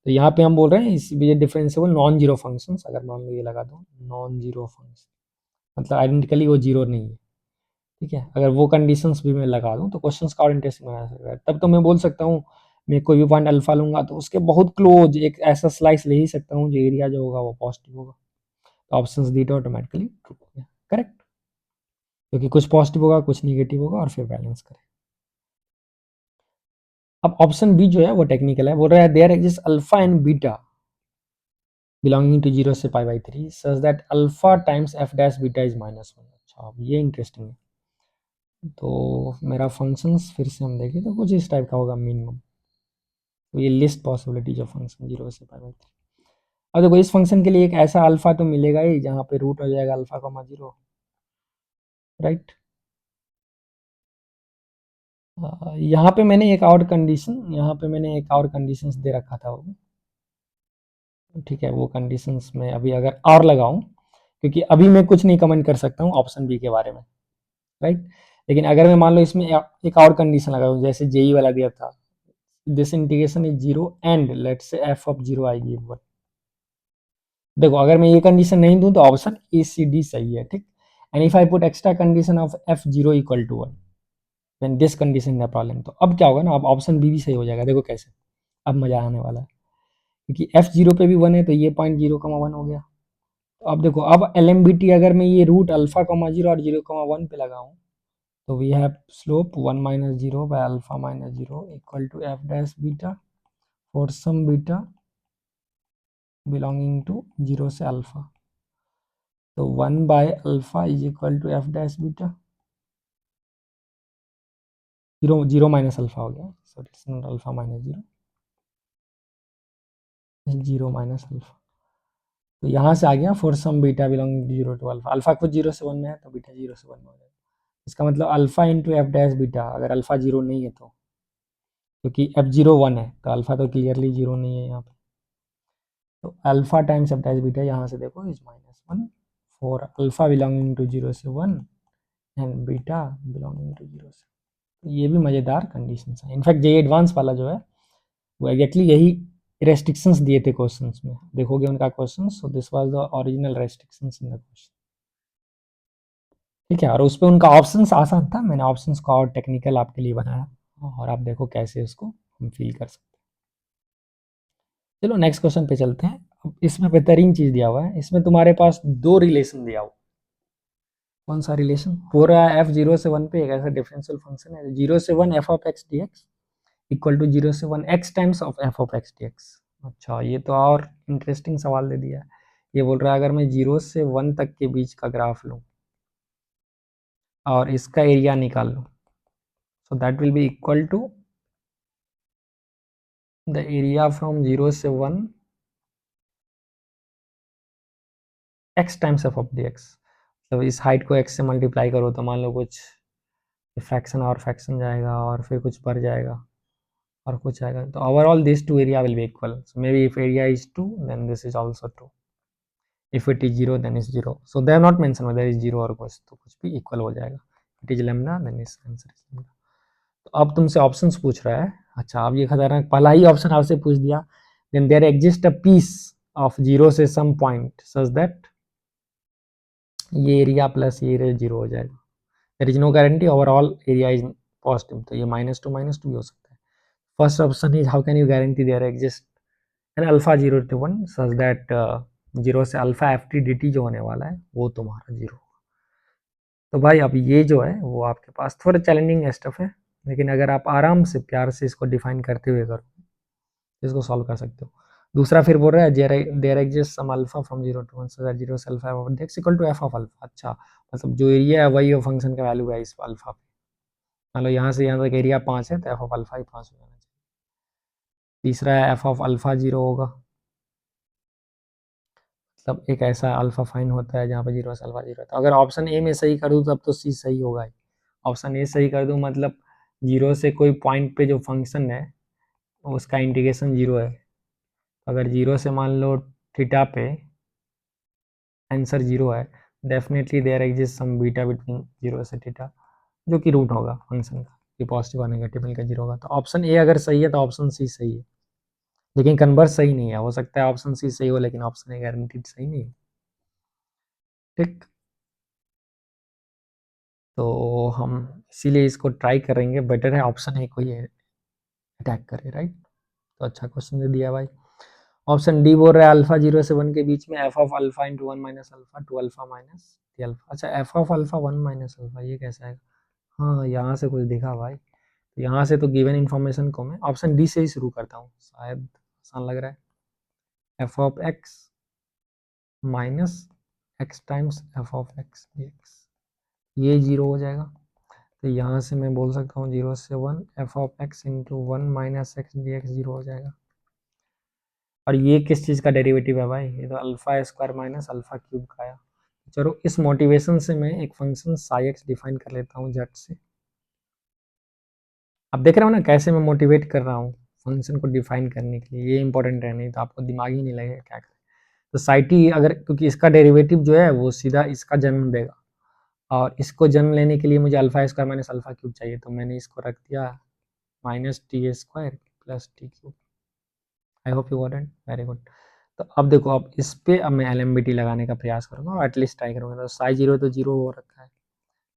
यहाँ पे हम बोल रहे हैं इस डिफरेंशिएबल नॉन जीरो फंक्शन, अगर मान लो ये लगा दो नॉन जीरो फंक्शन मतलब आइडेंटिकली वो जीरो नहीं है, ठीक है। अगर वो कंडीशंस भी मैं लगा दूं तो क्वेश्चन का और इंटरेस्टिंग बना सकता है। तब तो मैं बोल सकता हूँ मैं कोई भी पॉइंट अल्फा लूंगा तो उसके बहुत क्लोज एक ऐसा स्लाइस ले ही सकता हूँ जो एरिया जो होगा वो पॉजिटिव होगा, तो ऑप्शन डी तो ऑटोमेटिकली ट्रू हो गया, करेक्ट, क्योंकि कुछ पॉजिटिव होगा कुछ निगेटिव होगा और फिर बैलेंस करें। अब ऑप्शन बी जो है वो टेक्निकल है, बोल रहा है there exist alpha and beta belonging to 0 से pi by 3 such that alpha times f dash beta is -1। अच्छा अब ये इंटरेस्टिंग है, तो मेरा फंक्शंस फिर से हम देखें तो कुछ इस टाइप का होगा मिनिमम, तो ये लिस्ट पॉसिबिलिटीज ऑफ फंक्शन 0 से पाई बाई 3। अब देखो इस फंक्शन के लिए एक ऐसा अल्फा तो मिलेगा ही जहाँ पे रूट हो जाएगा अल्फा कॉमा 0, राइट। यहाँ पे मैंने एक और कंडीशन, यहाँ पे मैंने एक और कंडीशंस दे रखा था वो, ठीक है, वो कंडीशंस में अभी अगर और लगाऊं क्योंकि अभी मैं कुछ नहीं कमेंट कर सकता हूँ ऑप्शन बी के बारे में, राइट। लेकिन अगर मैं मान लो इसमें एक और कंडीशन लगाऊं जैसे जेई वाला दिया था, this integration is zero and let's say F of zero आएगी 1। देखो अगर मैं ये कंडीशन नहीं दूं तो ऑप्शन ए सी डी सही है, ठीक। And if I put extra condition of f zero equal to 1 then this condition है प्रॉब्लम, तो अब क्या होगा ना, अब ऑप्शन बी भी सही हो जाएगा। देखो कैसे, अब मजा आने वाला है क्योंकि एफ जीरो पे भी 1 है तो ये पॉइंट 0,1 हो गया। तो अब देखो अब एल एम बी टी अगर मैं ये रूट अल्फा कॉमा जीरो और 0,1 पे लगाऊं तो we have slope 1 minus zero by alpha minus zero equal to f dash beta for some beta belonging to 0 से अल्फा, तो 1 by alpha is equal to f dash beta, zero zero minus alpha हो गया, sorry it's not alpha minus zero, zero minus alpha, तो यहाँ से आ गया for some beta belonging to 0 to alpha, alpha खुद 0 से 1 में है तो बीटा 0 से 1 में हो जाएगा। इसका मतलब alpha into F dash beta, अगर अल्फा जीरो नहीं है तो, क्योंकि एफ जीरो 1 है तो अल्फा तो क्लियरली जीरो नहीं है यहाँ पे, तो alpha times f dash beta यहाँ से देखो is -1 for alpha belonging to 0 से 1 एंड बीटा बिलोंगिंग टू 0 से, तो ये भी मज़ेदार कंडीशन है। इनफैक्ट जे एडवांस वाला जो है वो एग्जैक्टली यही रेस्ट्रिक्शंस दिए थे क्वेश्चंस में, देखोगे उनका question, so this was the original restrictions in the question, ठीक है। और उस पर उनका ऑप्शंस आसान था, मैंने ऑप्शंस को और टेक्निकल आपके लिए बनाया और आप देखो कैसे उसको हम फील कर सकते हैं। चलो नेक्स्ट क्वेश्चन पे चलते हैं। अब इसमें बेहतरीन चीज़ दिया हुआ है, इसमें तुम्हारे पास दो रिलेशन दिया हुआ, कौन सा रिलेशन हो रहा है, एफ जीरो से वन पे एक ऐसा डिफरेंशियल फंक्शन है 0 से 1 f of x d x equal to 0 से 1 x times of f of x d x. अच्छा ये तो और इंटरेस्टिंग सवाल दे दिया है, ये बोल रहा है अगर मैं 0 से 1 तक के बीच का ग्राफ लूँ और इसका एरिया निकाल लूँ, so that will be equal to the area from 0 से 1 x times F of D x, तो इस हाइट को x से मल्टीप्लाई करो तो मान लो कुछ फ्रैक्शन और फ्रैक्शन जाएगा और फिर कुछ बढ़ जाएगा और कुछ आएगा, तो overall this two area will be equal, so maybe if area is 2 then this is also 2, if it is 0 then is 0, so they have not mentioned whether is 0 और कुछ, तो कुछ भी इक्वल हो जाएगा, it is lambda then is answer is lambda। तो अब तुमसे ऑप्शंस पूछ रहा है, अच्छा अब ये खतरनाक पहला ही ऑप्शन आपसे पूछ दिया, then there exists a piece of 0 से some point such that ये एरिया प्लस ये एरिया 0 हो जाएगा, there is no guarantee overall area is positive, तो ये -2 भी हो सकता है। First option is how can you guarantee there exist an alpha 0 to 1 such that 0 से alpha f t d t जो होने वाला है वो तुम्हारा 0 होगा। तो भाई अब ये जो है वो आपके पास थोड़ा चैलेंजिंग स्टफ है, लेकिन अगर आप आराम से प्यार से इसको डिफाइन करते हुए करो तो इसको सॉल्व कर सकते हो। दूसरा फिर बोल रहा है there exist some alpha from 0 to 1 so that 0 से alpha of x equal to f of alpha. अच्छा, मतलब जो एरिया है वही वो फंक्शन का वैल्यू है इस अल्फा पे। मान लो यहाँ से यहाँ तक एरिया 5 है तो f ऑफ अल्फा ही 5 हो जाना चाहिए। तीसरा है f ऑफ अल्फा 0 होगा, मतलब एक ऐसा अल्फा फाइन होता है जहाँ पे 0 से अल्फा 0 है। तो अगर ऑप्शन ए में सही कर दूँ तब तो सी सही होगा ही। ऑप्शन ए सही कर दूँ मतलब 0 से कोई पॉइंट पे जो फंक्शन है उसका इंटीग्रेशन 0 है। अगर 0 से मान लो थीटा पे आंसर 0 है, definitely there exist some beta between 0 से थीटा, जो कि रूट होगा फंक्शन का, कि पॉजिटिव और नेगेटिव मिलकर 0 होगा। तो ऑप्शन ए अगर सही है तो ऑप्शन सी सही है, लेकिन कन्वर्स सही नहीं है। हो सकता है ऑप्शन सी सही हो लेकिन ऑप्शन ए गारंटीड सही नहीं है। ठीक, तो हम इसीलिए इसको ट्राई करेंगे, बेटर है ऑप्शन ए को ही अटैक करें, राइट। तो अच्छा क्वेश्चन दे दिया भाई। ऑप्शन डी बोल रहा है अल्फा 0 से 1 के बीच में f of alpha into 1 minus alpha 2 alpha minus 3 alpha. अच्छा, f of alpha 1 minus alpha ये कैसा है? हाँ, यहाँ से कुछ दिखा भाई। तो यहाँ से तो गिवन इन्फॉर्मेशन को मैं ऑप्शन डी से ही शुरू करता हूँ, शायद आसान लग रहा है। F of x minus x times F of x d x, ये 0 हो जाएगा। तो यहाँ से मैं बोल सकता हूँ 0 से 1 f of x into 1 minus x d x 0 हो जाएगा। और ये किस चीज़ का डेरिवेटिव है भाई? ये तो alpha square minus alpha cube का आया। चलो इस मोटिवेशन से मैं एक फंक्शन साई एक्स डिफाइन कर लेता हूँ झट से। अब देख रहे हो ना कैसे मैं मोटिवेट कर रहा हूँ फंक्शन को डिफाइन करने के लिए। ये इंपॉर्टेंट है, नहीं तो आपको दिमाग ही नहीं लगेगा क्या करें। तो साई टी अगर, क्योंकि इसका डेरिवेटिव जो है वो सीधा इसका जन्म देगा, और इसको जन्म लेने के लिए मुझे alpha square minus alpha cube चाहिए, तो मैंने इसको रख दिया minus T square plus T cube. I hope you got it, very good. तो अब देखो, अब इस पे अब मैं LMBT लगाने का प्रयास करूंगा और एटलीस्ट ट्राई करूंगा। तो साई 0 तो 0 हो रखा है,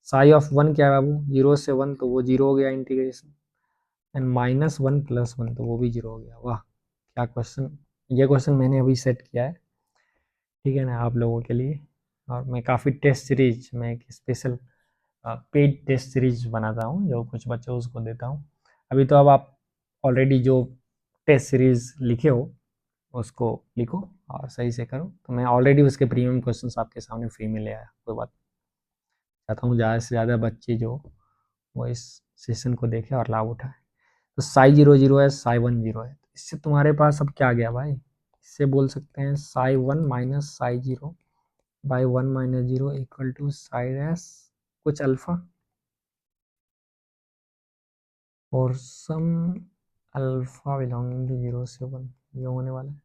साई ऑफ 1 क्या है बाबू? 0 से 1 तो वो 0 हो गया इंटीग्रेशन, एंड माइनस 1 प्लस 1 तो वो भी 0 हो गया। वाह क्या क्वेश्चन! ये क्वेश्चन मैंने अभी सेट किया है, ठीक है ना, आप लोगों के लिए। और मैं काफ़ी टेस्ट सीरीज, मैं एक स्पेशल पेड टेस्ट सीरीज बनाता हूँ जो कुछ बच्चों उसको देता हूँ। अभी तो अब आप ऑलरेडी जो टेस्ट सीरीज लिखे हो उसको लिखो और सही से करो। तो मैं ऑलरेडी उसके प्रीमियम क्वेश्चंस आपके सामने फ्री में ले आया। कोई बात, चाहता हूँ ज़्यादा से ज़्यादा बच्चे जो वो इस सेशन को देखें और लाभ उठाए। तो साई 0 0 है, साई 1 0 है। इससे तुम्हारे पास अब क्या गया भाई? इससे बोल सकते हैं psi 1 minus psi 0 by 1 minus 0 equal to psi dash कुछ अल्फा और सम अल्फा बिलोंगिंग टू 0 से 1, ये होने वाला है।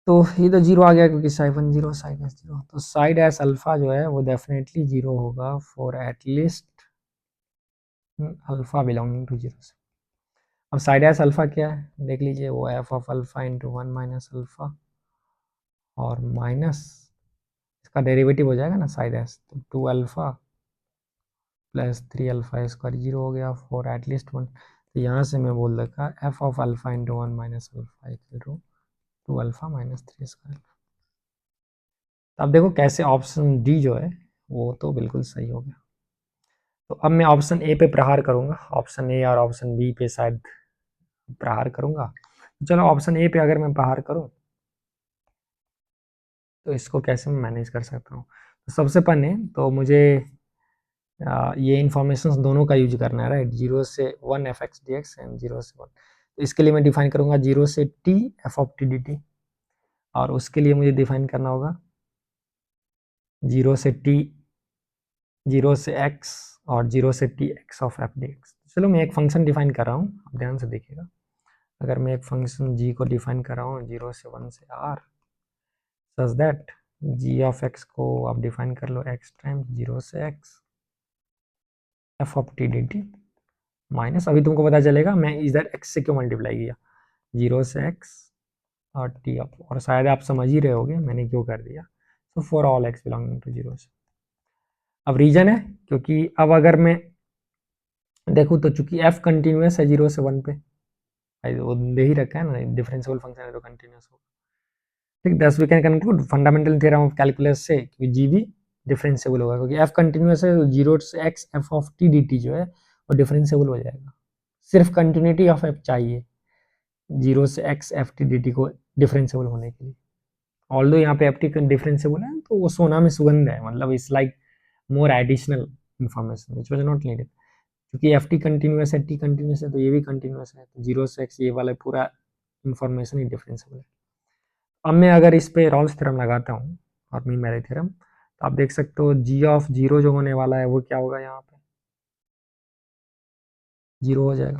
तो ये तो 0 आ गया क्योंकि साई 1 0 साई डैश 0। तो साई डैश अल्फा जो है वो डेफिनेटली 0 होगा for at least alpha belonging to 0 से। अब साई डैश अल्फा क्या है देख लीजिए, वो F of alpha into 1 minus alpha और माइनस इसका डेरिवेटिव हो जाएगा ना साई डैश, तो 2 अल्फा प्लस 3 अल्फा स्क्वायर 0 हो गया फॉर एटलीस्ट 1। तो यहाँ से मैं बोल रखा f of alpha into 1 minus alpha equal to 2 alpha minus 3 square. अब देखो कैसे ऑप्शन डी जो है वो तो बिल्कुल सही हो गया। तो अब मैं ऑप्शन ए पे प्रहार करूंगा, ऑप्शन ए और ऑप्शन बी पे शायद प्रहार करूंगा। चलो ऑप्शन ए पे अगर मैं प्रहार करूं तो इसको कैसे मैं मैनेज कर सकता हूँ? तो सबसे पहले तो मुझे ये इन्फॉर्मेशन दोनों का यूज करना है, राइट। 0 से 1 F x d x and 0 से 1। तो इसके लिए मैं डिफाइन करूंगा 0 से T F of t d T, और उसके लिए मुझे डिफाइन करना होगा 0 से टी 0 से एक्स और 0 से T x of F D x. चलो मैं एक फंक्शन डिफाइन कर रहा हूँ, आप ध्यान से देखिएगा। अगर मैं एक फंक्शन g को डिफाइन कर रहा हूँ 0 से 1 से r, such that g of x को आप डिफाइन कर लो x टाइम्स 0 से x F of t d T minus, अभी तुमको पता चलेगा मैं इधर x से क्यों मल्टीप्लाई किया, 0 से x और टी ऑफ, और शायद आप समझ ही रहे होगे मैंने क्यों कर दिया। तो for all x belonging to 0 से। अब रीजन है क्योंकि अब अगर मैं देखूँ तो चूंकि f कंटिन्यूस है 0 से 1 पे, वो दे ही रखा है ना, डिफरेंशियल फंक्शन है तो कंटिन्यूस होगा। ठीक, thus we can conclude fundamental theorem of calculus से कि जी भी डिफरेंशिएबल होगा, क्योंकि एफ कंटिन्यूस है तो 0 से x f of t d t जो है वो डिफरेंशिएबल हो जाएगा। सिर्फ कंटिन्यूटी ऑफ एफ चाहिए, 0 से x F t d T को डिफरेंशिएबल होने के लिए। ऑल्दो यहाँ पे एफ टी डिफरेंशिएबल है तो वो सोना में सुगंध है, मतलब it's like more additional information which was not needed, क्योंकि एफ टी कंटिन्यूस है, टी कंटिन्यूस है, तो ये भी कंटिन्यूस है, तो 0 से x ये वाला पूरा इन्फॉर्मेशन ही डिफरेंशिएबल है। अब मैं अगर इस पे रॉल्स थ्योरम लगाता हूँ और मीन वैल्यू थ्योरम, तो आप देख सकते हो जी ऑफ जीरो जो होने वाला है वो क्या होगा, यहाँ पे जीरो हो जाएगा,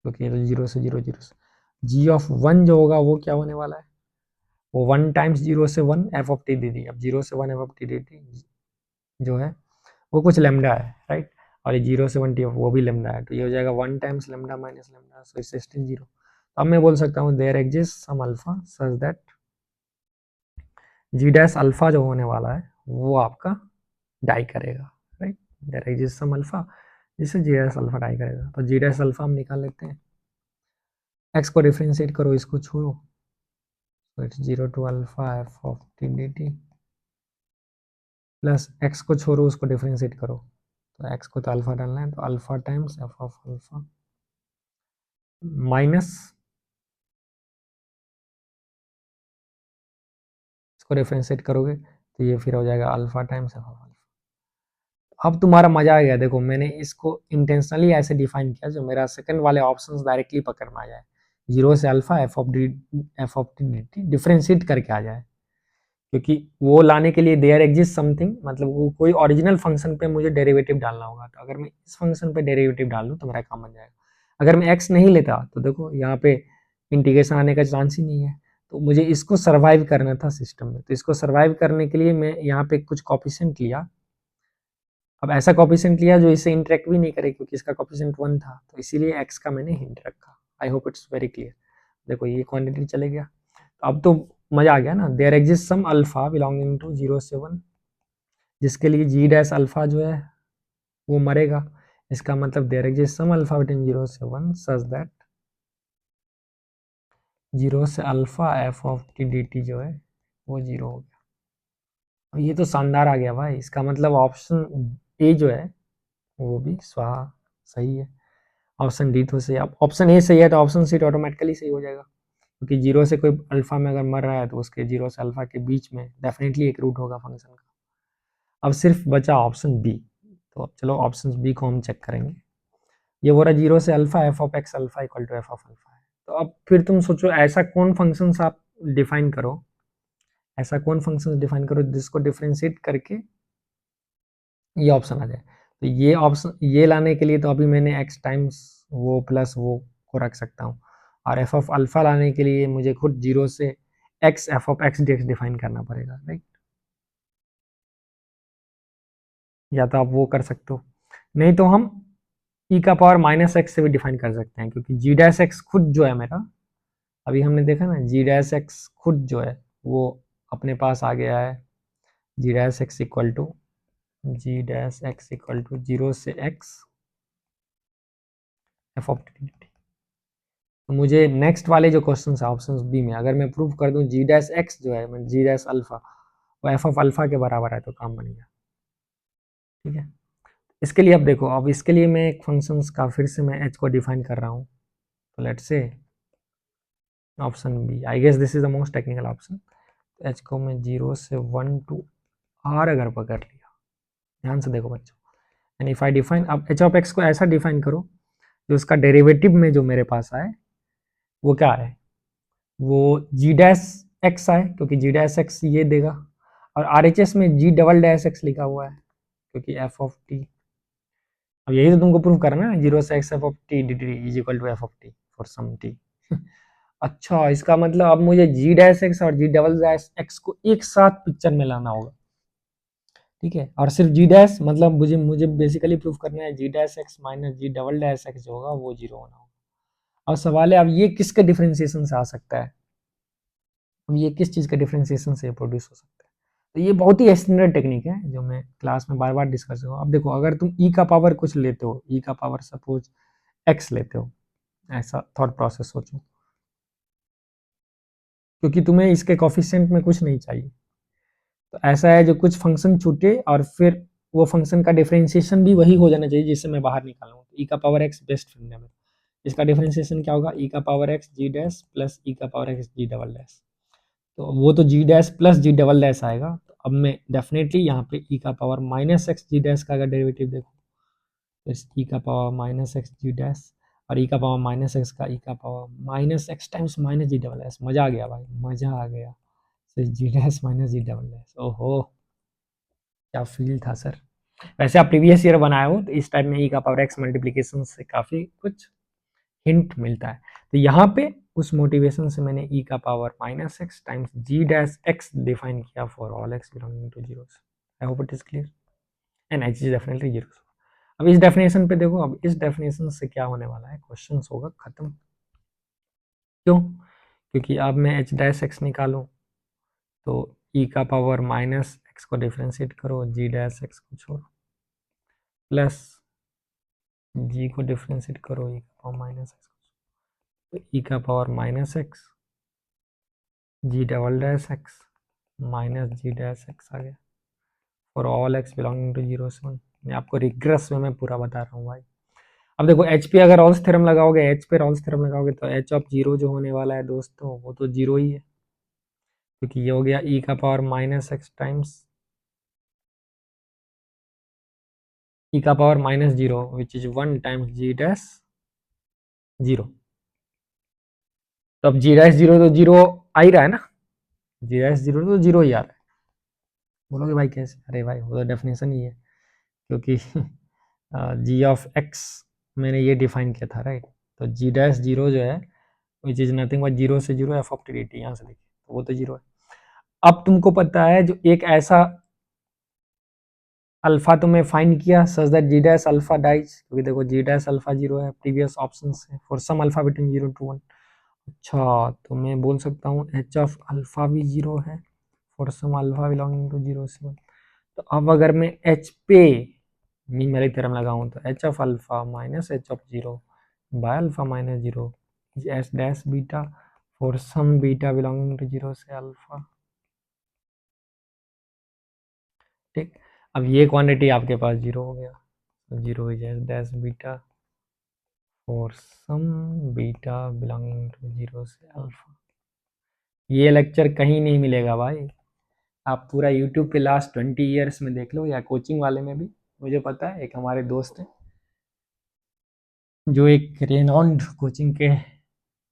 क्योंकि तो जीरो से जीरो जीरो से। जी ऑफ वन जो होगा वो क्या होने वाला है, वो वन टाइम्स जीरो से one F of t d T. अब जीरो से one F of t d t जो है वो कुछ लेमडा है, राइट, और ये जीरो से वन टी ऑफ वो भी लेमडा है, तो ये हो जाएगा one times lambda minus lambda, so it's still zero. अब मैं बोल सकता हूँ there exist some alpha such that g dash alpha जो होने वाला है वो आपका डाई करेगा, right, there exist some alpha जिससे जी डैश अल्फा डाई करेगा। तो जी डैश अल्फा हम निकाल लेते हैं, एक्स को डिफ्रेंशिएट करो, इसको छोड़ो, तो it's zero to alpha F of t d t plus x को छोड़ो उसको डिफ्रेंशिएट करो, तो एक्स को तो अल्फा डालना है, तो alpha times F of alpha minus इसको डिफ्रेंशिएट करोगे तो ये फिर हो जाएगा alpha times F of alpha. अब तुम्हारा मजा आ गया, देखो मैंने इसको इंटेंशनली ऐसे डिफाइन किया जो मेरा सेकंड वाले ऑप्शंस डायरेक्टली पकड़ में आ जाए, जीरो से alpha F of t d T differentiate करके आ जाए, क्योंकि वो लाने के लिए देयर एग्जिस्ट समथिंग, मतलब वो कोई ओरिजिनल फंक्शन पे मुझे डेरिवेटिव डालना होगा, तो अगर मैं इस फंक्शन पे डेरिवेटिव डाल दूँ तो मेरा काम बन जाएगा। अगर मैं एक्स नहीं लेता तो देखो यहाँ पे इंटीग्रेशन आने का चांस ही नहीं है, तो मुझे इसको सर्वाइव करना था सिस्टम में, तो इसको सर्वाइव करने के लिए मैं यहाँ पे कुछ कॉफिशिएंट लिया। अब ऐसा कॉफिशिएंट लिया जो इससे इंटरेक्ट भी नहीं करे, क्योंकि इसका कॉफिशिएंट 1 था, तो इसीलिए एक्स का मैंने हिंट रखा। I hope it's very clear. देखो ये क्वांटिटी चले गया, तो अब तो मजा आ गया ना, there exist some alpha belonging to 0 से 1 जिसके लिए जी डैश अल्फा जो है वो मरेगा, इसका मतलब there exist some alpha between 0 से 1 सच दैट 0 से alpha F of t d t जो है वो 0 हो गया। और ये तो शानदार आ गया भाई, इसका मतलब ऑप्शन ए जो है वो भी स्वाहा सही है, ऑप्शन डी तो सही। अब ऑप्शन ए सही है तो ऑप्शन सी ऑटोमेटिकली सही हो जाएगा, क्योंकि जीरो से कोई अल्फा में अगर मर रहा है तो उसके जीरो से अल्फा के बीच में डेफिनेटली एक रूट होगा फंक्शन का। अब सिर्फ बचा ऑप्शन बी, तो अब चलो ऑप्शन बी को हम चेक करेंगे। ये बोला जीरो से alpha F of x alpha equal to f of alpha है, तो अब फिर तुम सोचो ऐसा कौन फंक्शन आप डिफाइन करो, ऐसा कौन फंक्शन डिफाइन करो जिसको डिफ्रेंशिएट करके ये ऑप्शन आ जाए। तो ये ऑप्शन ये लाने के लिए तो अभी मैंने एक्स टाइम्स वो प्लस वो को रख सकता हूँ, और एफ ऑफ अल्फा लाने के लिए मुझे खुद जीरो से x f of x d x define करना पड़ेगा, राइट। या तो आप वो कर सकते हो, नहीं तो हम ई का पावर माइनस एक्स से भी डिफाइन कर सकते हैं, क्योंकि जी डैश एक्स खुद जो है मेरा, अभी हमने देखा ना जी डैश एक्स खुद जो है वो अपने पास आ गया है, g dash x equal to zero से एक्स एफ ऑफ टी। तो मुझे नेक्स्ट वाले जो क्वेश्चन है ऑप्शन बी में अगर मैं प्रूव कर दूं जी डैश एक्स जो है जी डैश अल्फा वो एफ ऑफ अल्फा के बराबर है, तो काम बन गया, ठीक है। इसके लिए अब देखो, अब इसके लिए मैं एक फंक्शन का फिर से मैं एच को डिफाइन कर रहा हूँ, तो let's say option B, I guess this is the most technical option. H को मैं जीरो से 1 टू आर अगर पकड़ लिया, ध्यान से देखो बच्चों, एंड इफ आई डिफाइन, अब एच ऑफ एक्स को ऐसा डिफाइन करो जो उसका डेरिवेटिव में जो मेरे पास आए वो क्या है, वो जी डैश एक्स आए, क्योंकि जी डैश एक्स ये देगा, और आर एच एस में जी डबल डैश एक्स लिखा हुआ है, क्योंकि एफ ऑफ टी, अब यही तो तुमको प्रूव करना है, जीरो से x f of t d t is equal to f of t for some t. अच्छा, इसका मतलब अब मुझे जी डैश एक्स और जी डबल डैश एक्स को एक साथ पिक्चर में लाना होगा, ठीक है, और सिर्फ जी डैश मतलब मुझे मुझे बेसिकली प्रूव करना है g dash x minus g double dash x जो होगा वो जीरो होना होगा। अब सवाल है अब ये किसके डिफ्रेंसिएशन से आ सकता है, अब ये किस चीज़ का डिफ्रेंसिएशन से प्रोड्यूस हो सकता है, तो ये बहुत ही स्टैंडर्ड टेक्निक है जो मैं क्लास में बार बार डिस्कस करूँ। अब देखो अगर तुम ई का पावर कुछ लेते हो, ई का पावर सपोज एक्स लेते हो, ऐसा थॉट प्रोसेस सोचो, क्योंकि तुम्हें इसके कॉफिशिएंट में कुछ नहीं चाहिए, तो ऐसा है जो कुछ फंक्शन छूटे और फिर वो फंक्शन का डिफ्रेंसिएशन भी वही हो जाना चाहिए जिससे मैं बाहर निकालूँ, तो ई का पावर एक्स बेस्ट फ्रेंड है मेरा, इसका डिफरेंशिएशन क्या होगा, ई का power x g dash plus e का power x g double dash. तो वो तो g dash plus g double dash आएगा। तो अब मैं डेफिनेटली यहाँ पे ई का power minus x g dash का अगर डेरिवेटिव देखो, तो इस ई का power minus x g dash और ई का पावर माइनस एक्स का ई का power minus x times minus g double dash. मजा आ गया भाई, मजा आ गया। तो g dash minus g double dash, ओहो क्या फील था सर। वैसे आप प्रीवियस ईयर बनाए हो तो इस टाइप में ई का पावर एक्स मल्टीप्लीकेशन से काफ़ी कुछ हिंट मिलता है। तो यहाँ पे उस मोटिवेशन से मैंने ई का power minus x times g dash x define किया for all x belonging to zero. I hope it is clear and h is definitely zero. अब इस डेफिनेशन पे देखो, अब इस डेफिनेशन से क्या होने वाला है, क्वेश्चन होगा खत्म। क्यों? क्योंकि अब मैं एच डैश एक्स निकालूं तो ई का पावर माइनस एक्स को डिफ्रेंशिएट करो, जी डैश एक्स को छोड़ो, प्लस जी को डिफ्रेंशिएट करो, ई का पावर माइनस एक्स, तो ई का power minus x g double dash x minus g dash x आ गया for all x belonging to zero से वन। मैं आपको रिग्रेस में मैं पूरा बता रहा हूँ भाई। अब देखो एच पे अगर रॉल्स थ्योरम लगाओगे, एच पे रॉल्स थ्योरम लगाओगे तो एच ऑफ जीरो जो होने वाला है दोस्तों वो तो जीरो ही है, क्योंकि ये हो गया ई का power minus x times e का power minus zero which is one times g dash zero. तो अब जी डैश जीरो तो जीरो आ ही रहा है ना, जी डैश जीरो तो जीरो ही आ रहा है। बोलोगे भाई कैसे, अरे भाई वो तो डेफिनेशन ही है, क्योंकि जी ऑफ एक्स मैंने ये डिफाइन किया था राइट। तो जी डैश जीरो जो है which is nothing but zero से zero f of t d t, यहाँ से देखिए तो वो तो जीरो है। अब तुमको पता है जो एक ऐसा अल्फा तुम्हें फाइंड किया such that g dash alpha dies, क्योंकि देखो जी डैश अल्फा जीरो है प्रीवियस ऑप्शन से for some alpha between zero to one. अच्छा तो मैं बोल सकता हूँ एच ऑफ अल्फा भी जीरो है for some alpha belonging to zero से वन। तो अब अगर मैं एच पे मीन वैल्यू थ्योरम लगाऊं तो h of alpha minus h of zero by alpha minus zero is h dash beta for some beta belonging to zero से alpha. ठीक, अब ये क्वांटिटी आपके पास जीरो हो गया, तो zero is h dash beta for some beta belonging to zero से alpha. ये लेक्चर कहीं नहीं मिलेगा भाई, आप पूरा यूट्यूब पे लास्ट 20 ईयर्स में देख लो या कोचिंग वाले में भी। मुझे पता है एक हमारे दोस्त हैं जो एक रेनाउंड कोचिंग के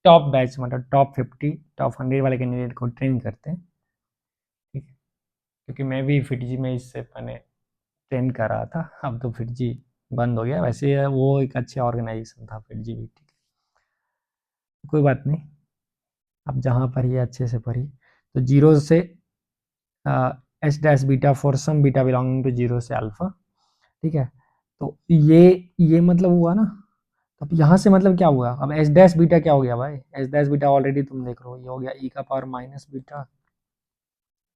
टॉप बैच मतलब टॉप 50 टॉप 100 वाले कैंडिडेट को ट्रेन करते हैं। ठीक है, क्योंकि मैं भी फिट जी में इससे मैंने ट्रेन कर रहा था, अब तो फिट जी बंद हो गया। वैसे वो एक अच्छे ऑर्गेनाइजेशन था फिट जी भी, ठीक है कोई बात नहीं, अब जहाँ पर ये अच्छे से पढ़ी। तो जीरो से h dash beta for some beta belonging to zero से अल्फा। ठीक है, तो ये मतलब हुआ ना। अब यहाँ से मतलब क्या हुआ, अब एच डैश बीटा क्या हो गया भाई, एच डैश बीटा ऑलरेडी तुम देख रहे हो, ये हो गया ई का power minus beta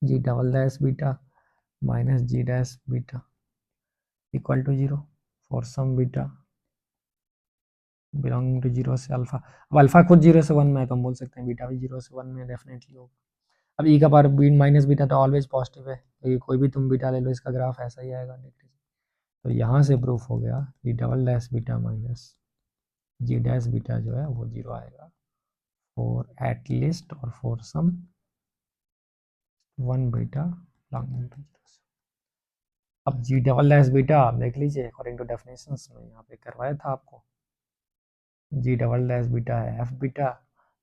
g double dash beta minus g dash beta equal to zero for some beta belonging to zero से अल्फा। अब अल्फा खुद जीरो से वन में है तो हम बोल सकते हैं बीटा भी जीरो से वन में डेफिनेटली होगा। अब ई का पावर माइनस बीटा तो ऑलवेज पॉजिटिव है, तो ये कोई भी तुम बीटा ले लो इसका ग्राफ ऐसा ही आएगा। तो यहाँ से प्रूफ हो गया g double dash beta minus g dash beta जो है वो जीरो आएगा फॉर एट लीस्ट और for some one beta belonging to zero. अब जी डबल डैश बीटा आप देख लीजिए अकॉर्डिंग टू डेफिनेशंस में यहाँ पे करवाया था आपको, जी डबल डैश बीटा है एफ बीटा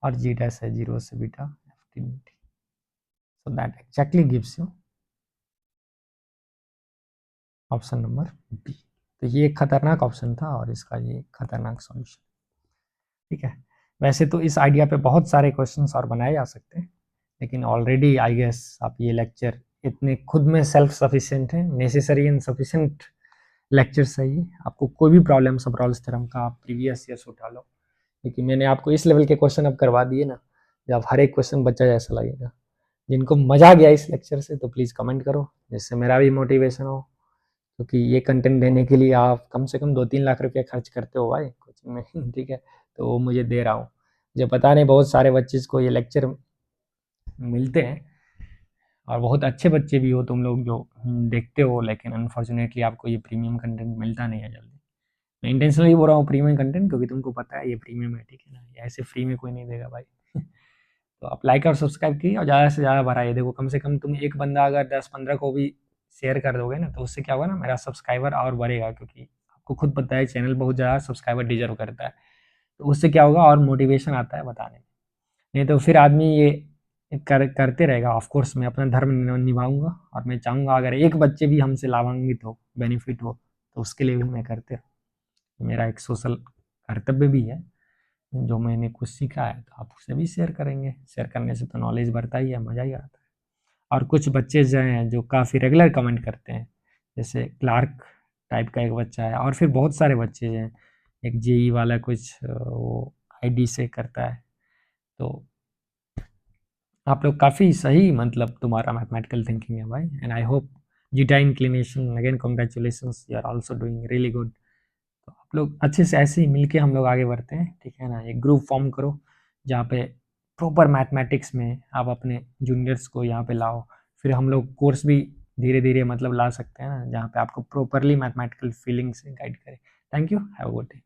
और जी डैश है जीरो से beta f t d t. So that exactly gives you option number b. तो ये एक खतरनाक ऑप्शन था और इसका ये खतरनाक सॉल्यूशन। ठीक है, वैसे तो इस आइडिया पे बहुत सारे क्वेश्चंस और बनाए जा सकते हैं, लेकिन ऑलरेडी आई गेस आप ये लेक्चर इतने खुद में सेल्फ सफिशिएंट है, नेसेसरी एंड सफिशिएंट लेक्चर सही। आपको कोई भी प्रॉब्लम सब रॉल्स थ्योरम का आप प्रीवियस ईयर्स उठा लो, क्योंकि मैंने आपको इस लेवल के क्वेश्चन अब करवा दिए ना, जब हर एक क्वेश्चन बच्चा जैसा लगेगा। जिनको मजा आ गया इस लेक्चर से तो प्लीज़ कमेंट करो, जिससे मेरा भी मोटिवेशन हो, क्योंकि ये कंटेंट देने के लिए आप कम से कम 2-3 लाख रुपया खर्च करते हो भाई कोचिंग में ठीक है, तो वो मुझे दे रहा हूँ। मुझे पता नहीं बहुत सारे बच्चे को ये लेक्चर मिलते हैं और बहुत अच्छे बच्चे भी हो तुम लोग जो देखते हो, लेकिन अनफॉर्चुनेटली आपको ये प्रीमियम कंटेंट मिलता नहीं है जल्दी। मैं इंटेंशनली बोल रहा हूँ प्रीमियम कंटेंट, क्योंकि तुमको पता है ये प्रीमियम है, ठीक है ना, ये ऐसे फ्री में कोई नहीं देगा भाई। तो आप लाइक और सब्सक्राइब कीजिए और ज़्यादा से ज़्यादा बढ़ाइए। देखो कम से कम तुम एक बंदा अगर 10-15 को भी शेयर कर दोगे ना, तो उससे क्या होगा ना, मेरा सब्सक्राइबर और बढ़ेगा, क्योंकि आपको खुद पता है चैनल बहुत ज़्यादा सब्सक्राइबर डिजर्व करता है। तो उससे क्या होगा, और मोटिवेशन आता है बताने में। नहीं तो फिर आदमी ये करते रहेगा। ऑफ कोर्स मैं अपना धर्म निभाऊंगा, और मैं चाहूँगा अगर एक बच्चे भी हमसे लाभान्वित हो, बेनिफिट हो, तो उसके लिए भी मैं करते रहूँ। मेरा एक सोशल कर्तव्य भी है। जो मैंने कुछ सीखा है तो आप उसे भी शेयर करेंगे। शेयर करने से तो नॉलेज बढ़ता ही है, मज़ा ही आता है। और कुछ बच्चे जो हैं जो काफ़ी रेगुलर कमेंट करते हैं, जैसे क्लार्क टाइप का एक बच्चा है, और फिर बहुत सारे बच्चे हैं। एक जेई वाला कुछ वो आईडी से करता है। तो आप लोग काफ़ी सही, मतलब तुम्हारा मैथमेटिकल थिंकिंग है भाई, and I hope zeta inclination again congratulations, you are also doing really good. तो आप लोग अच्छे से ऐसे ही मिलके हम लोग आगे बढ़ते हैं, ठीक है ना। एक ग्रुप फॉर्म करो जहाँ पे प्रॉपर मैथमेटिक्स में आप अपने जूनियर्स को यहाँ पे लाओ। फिर हम लोग कोर्स भी धीरे धीरे मतलब ला सकते हैं ना, जहाँ पे आपको प्रॉपरली मैथमेटिकल फीलिंग से गाइड करें। Thank you, have a good day.